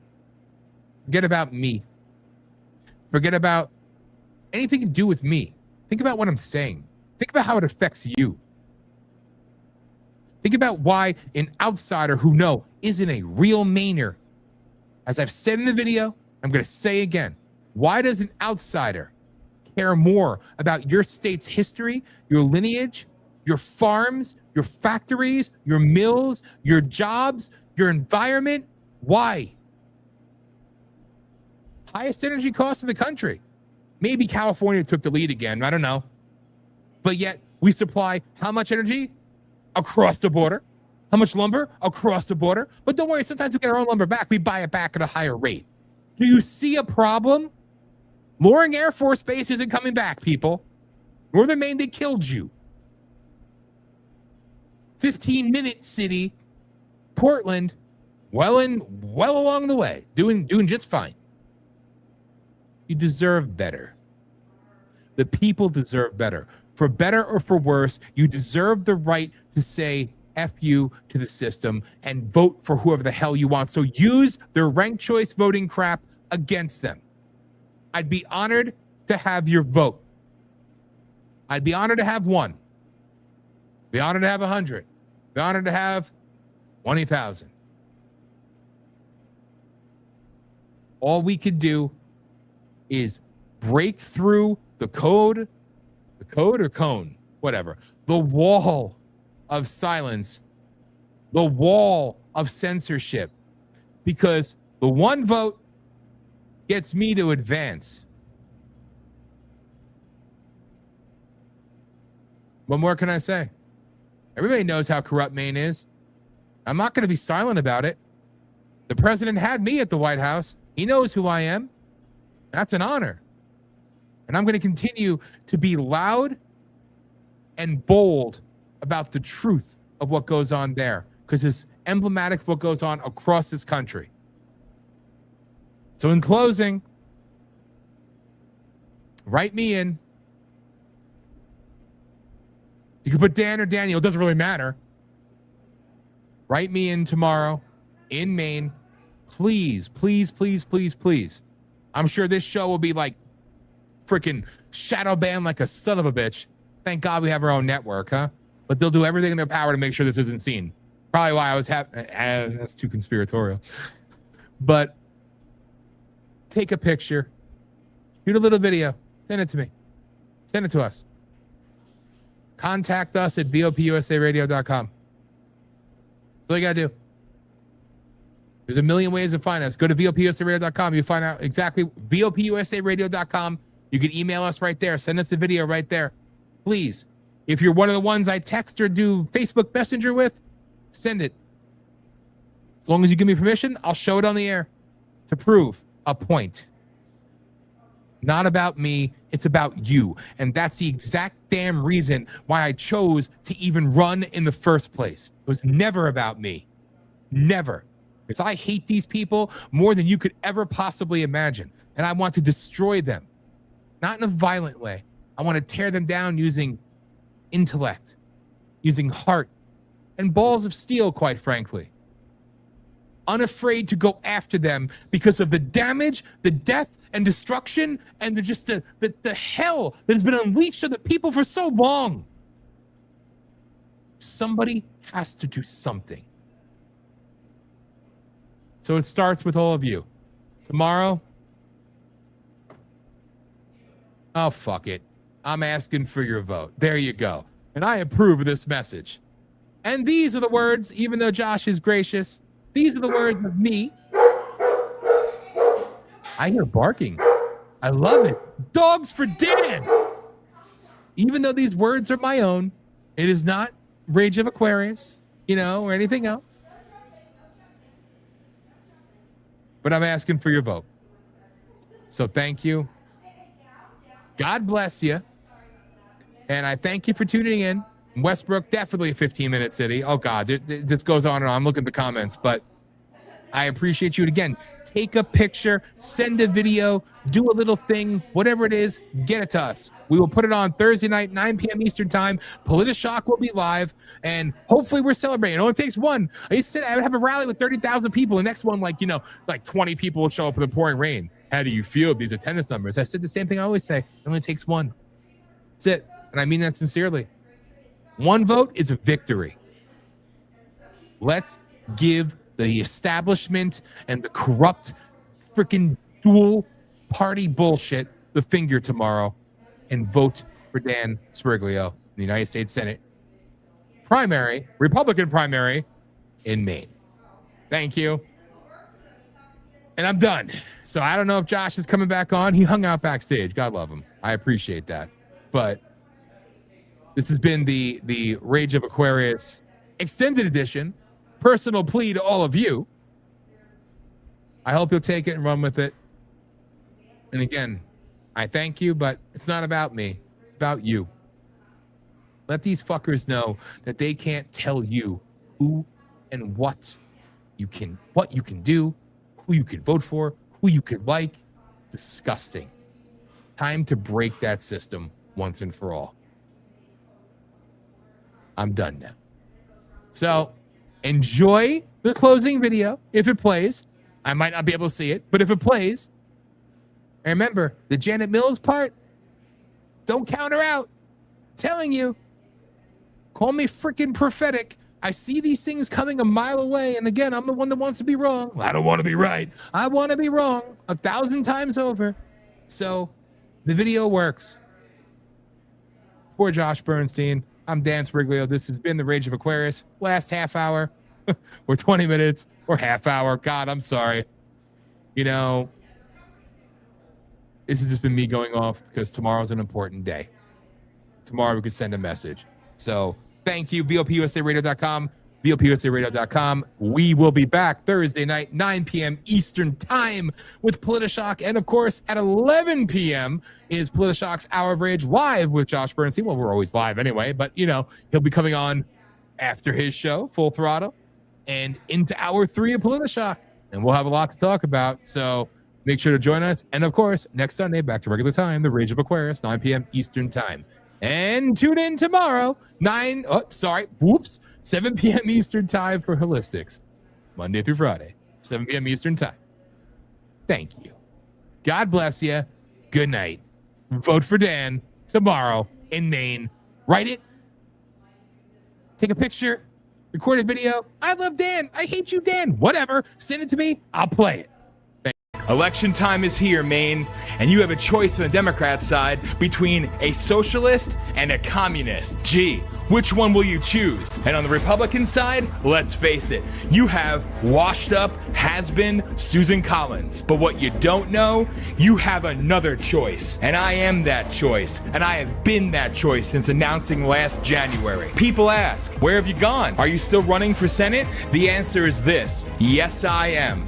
Forget about me. Forget about anything to do with me. Think about what I'm saying. Think about how it affects you. Think about why an outsider who isn't a real Mainer, as I've said in the video, I'm going to say again, why does an outsider care more about your state's history, your lineage, your farms, your factories, your mills, your jobs, your environment? Why? Highest energy costs in the country. Maybe California took the lead again. I don't know. But yet we supply how much energy? Across the border. How much lumber? Across the border. But don't worry, sometimes we get our own lumber back. We buy it back at a higher rate. Do you see a problem? Loring Air Force Base isn't coming back, people. Northern Maine, they killed you. 15-minute city, Portland, well along the way, doing just fine. You deserve better. The people deserve better. For better or for worse, you deserve the right to say F you to the system and vote for whoever the hell you want. So use their ranked choice voting crap against them. I'd be honored to have your vote. I'd be honored to have 1. Be honored to have 100. Be honored to have 20,000. All we could do is break through the code or cone, whatever, the wall of silence, the wall of censorship, because the 1 vote gets me to advance. What more can I say? Everybody knows how corrupt Maine is. I'm not going to be silent about it. The president had me at the White House. He knows who I am. That's an honor. And I'm going to continue to be loud and bold about the truth of what goes on there, because it's emblematic of what goes on across this country. So in closing, write me in. You can put Dan or Daniel, it doesn't really matter. Write me in tomorrow in Maine. Please, please, please, please, please. I'm sure this show will be like freaking shadow banned like a son of a bitch. Thank God we have our own network, huh? But they'll do everything in their power to make sure this isn't seen. Probably why I was that's too conspiratorial. But take a picture, shoot a little video, send it to me. Send it to us. Contact us at VOPUSAradio.com. That's all you got to do. There's a million ways to find us. Go to VOPUSAradio.com. You find out exactly VOPUSAradio.com. You can email us right there. Send us a video right there. Please, if you're one of the ones I text or do Facebook Messenger with, send it. As long as you give me permission, I'll show it on the air to prove a point. Not about me, it's about you. And that's the exact damn reason why I chose to even run in the first place. It was never about me. Never. Because I hate these people more than you could ever possibly imagine. And I want to destroy them. Not in a violent way. I want to tear them down using intellect, using heart, and balls of steel, quite frankly. Unafraid to go after them because of the damage, the death, and destruction, and the hell that has been unleashed on the people for so long. Somebody has to do something. So it starts with all of you. Tomorrow, oh, fuck it. I'm asking for your vote. There you go. And I approve of this message. And these are the words, even though Josh is gracious, these are the words of me. I hear barking. I love it. Dogs for Dan. Even though these words are my own, it is not Rage of Aquarius, or anything else. But I'm asking for your vote. So thank you. God bless you. And I thank you for tuning in. Westbrook, definitely a 15-minute city. Oh, God, this goes on and on. I'm looking at the comments. But I appreciate you. And again, take a picture, send a video, do a little thing, whatever it is, get it to us. We will put it on Thursday night, 9 p.m. Eastern time. PolitiShock will be live, and hopefully we're celebrating. It only takes one. I used to say I would have a rally with 30,000 people. The next one, like 20 people will show up in the pouring rain. How do you feel these attendance numbers? I said the same thing I always say. It only takes one. That's it. And I mean that sincerely. One vote is a victory. Let's give the establishment and the corrupt freaking dual party bullshit the finger tomorrow and vote for Dan Smirglio in the United States Senate primary, Republican primary in Maine. Thank you. And I'm done. So I don't know if Josh is coming back on. He hung out backstage. God love him. I appreciate that. But this has been the Rage of Aquarius extended edition. Personal plea to all of you. I hope you'll take it and run with it. And again, I thank you, but it's not about me. It's about you. Let these fuckers know that they can't tell you who and what you can do, who you can vote for, who you could like. Disgusting. Time to break that system once and for all. I'm done now. So enjoy the closing video if it plays. I might not be able to see it, but if it plays, and remember the Janet Mills part, don't count her out. I'm telling you, call me freaking prophetic. I see these things coming a mile away, and again, I'm the one that wants to be wrong. I don't want to be right. I want to be wrong 1,000 times over. So the video works. For Josh Bernstein, I'm Dan Smirglio. This has been the Rage of Aquarius. Last half hour, or 20 minutes, or half hour. God, I'm sorry. You know, this has just been me going off because tomorrow's an important day. Tomorrow we could send a message. So thank you, VOPUSARadio.com, VOPUSARadio.com. We will be back Thursday night, 9 p.m. Eastern time with PolitiShock. And of course, at 11 p.m. is PolitiShock's Hour of Rage live with Josh Bernstein. Well, we're always live anyway, but you know, he'll be coming on after his show, Full Throttle, and into Hour 3 of PolitiShock. And we'll have a lot to talk about. So make sure to join us. And of course, next Sunday, back to regular time, the Rage of Aquarius, 9 p.m. Eastern time. And tune in tomorrow, 7 p.m. Eastern time for Holistics. Monday through Friday, 7 p.m. Eastern time. Thank you. God bless you. Good night. Vote for Dan tomorrow in Maine. Write it. Take a picture. Record a video. I love Dan. I hate you, Dan. Whatever. Send it to me. I'll play it. Election time is here, Maine, and you have a choice on the Democrat side between a socialist and a communist. Gee, which one will you choose? And on the Republican side, let's face it, you have washed up, has-been Susan Collins. But what you don't know, you have another choice. And I am that choice. And I have been that choice since announcing last January. People ask, where have you gone? Are you still running for Senate? The answer is this: yes, I am.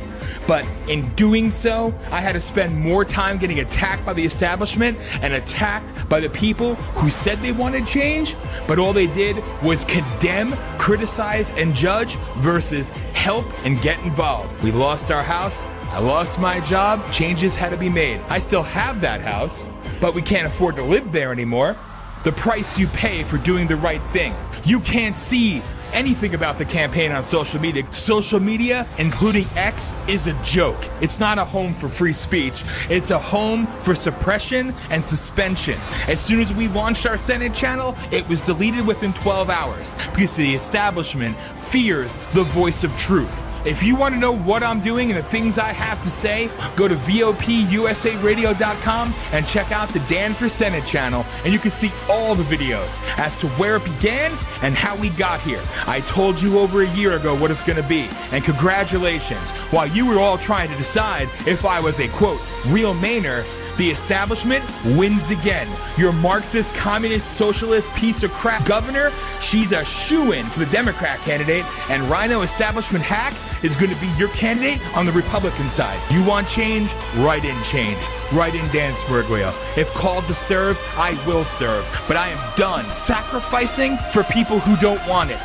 But in doing so, I had to spend more time getting attacked by the establishment and attacked by the people who said they wanted change, but all they did was condemn, criticize, and judge versus help and get involved. We lost our house. I lost my job. Changes had to be made. I still have that house, but we can't afford to live there anymore. The price you pay for doing the right thing. You can't see anything about the campaign on social media. Social media, including X, is a joke. It's not a home for free speech. It's a home for suppression and suspension. As soon as we launched our Senate channel, it was deleted within 12 hours because the establishment fears the voice of truth. If you want to know what I'm doing and the things I have to say, go to VOPUSARadio.com and check out the Dan for Senate channel, and you can see all the videos as to where it began and how we got here. I told you over a year ago what it's going to be, and congratulations. While you were all trying to decide if I was a, quote, real Mainer, the establishment wins again. Your Marxist, communist, socialist piece of crap governor, she's a shoo-in for the Democrat candidate, and Rhino establishment hack is going to be your candidate on the Republican side. You want change? Write in change. Write in Dan Smirglio. If called to serve, I will serve. But I am done sacrificing for people who don't want it.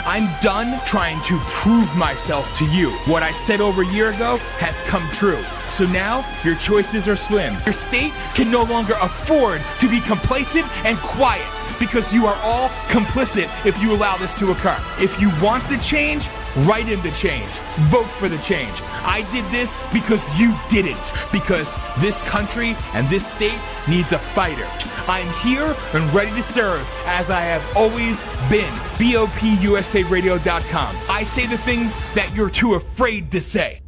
I'm done trying to prove myself to you. What I said over a year ago has come true. So now your choices are slim. Your state can no longer afford to be complacent and quiet, because you are all complicit if you allow this to occur. If you want the change, write in the change. Vote for the change. I did this because you didn't. Because this country and this state needs a fighter. I'm here and ready to serve, as I have always been. BOPUSARadio.com. I say the things that you're too afraid to say.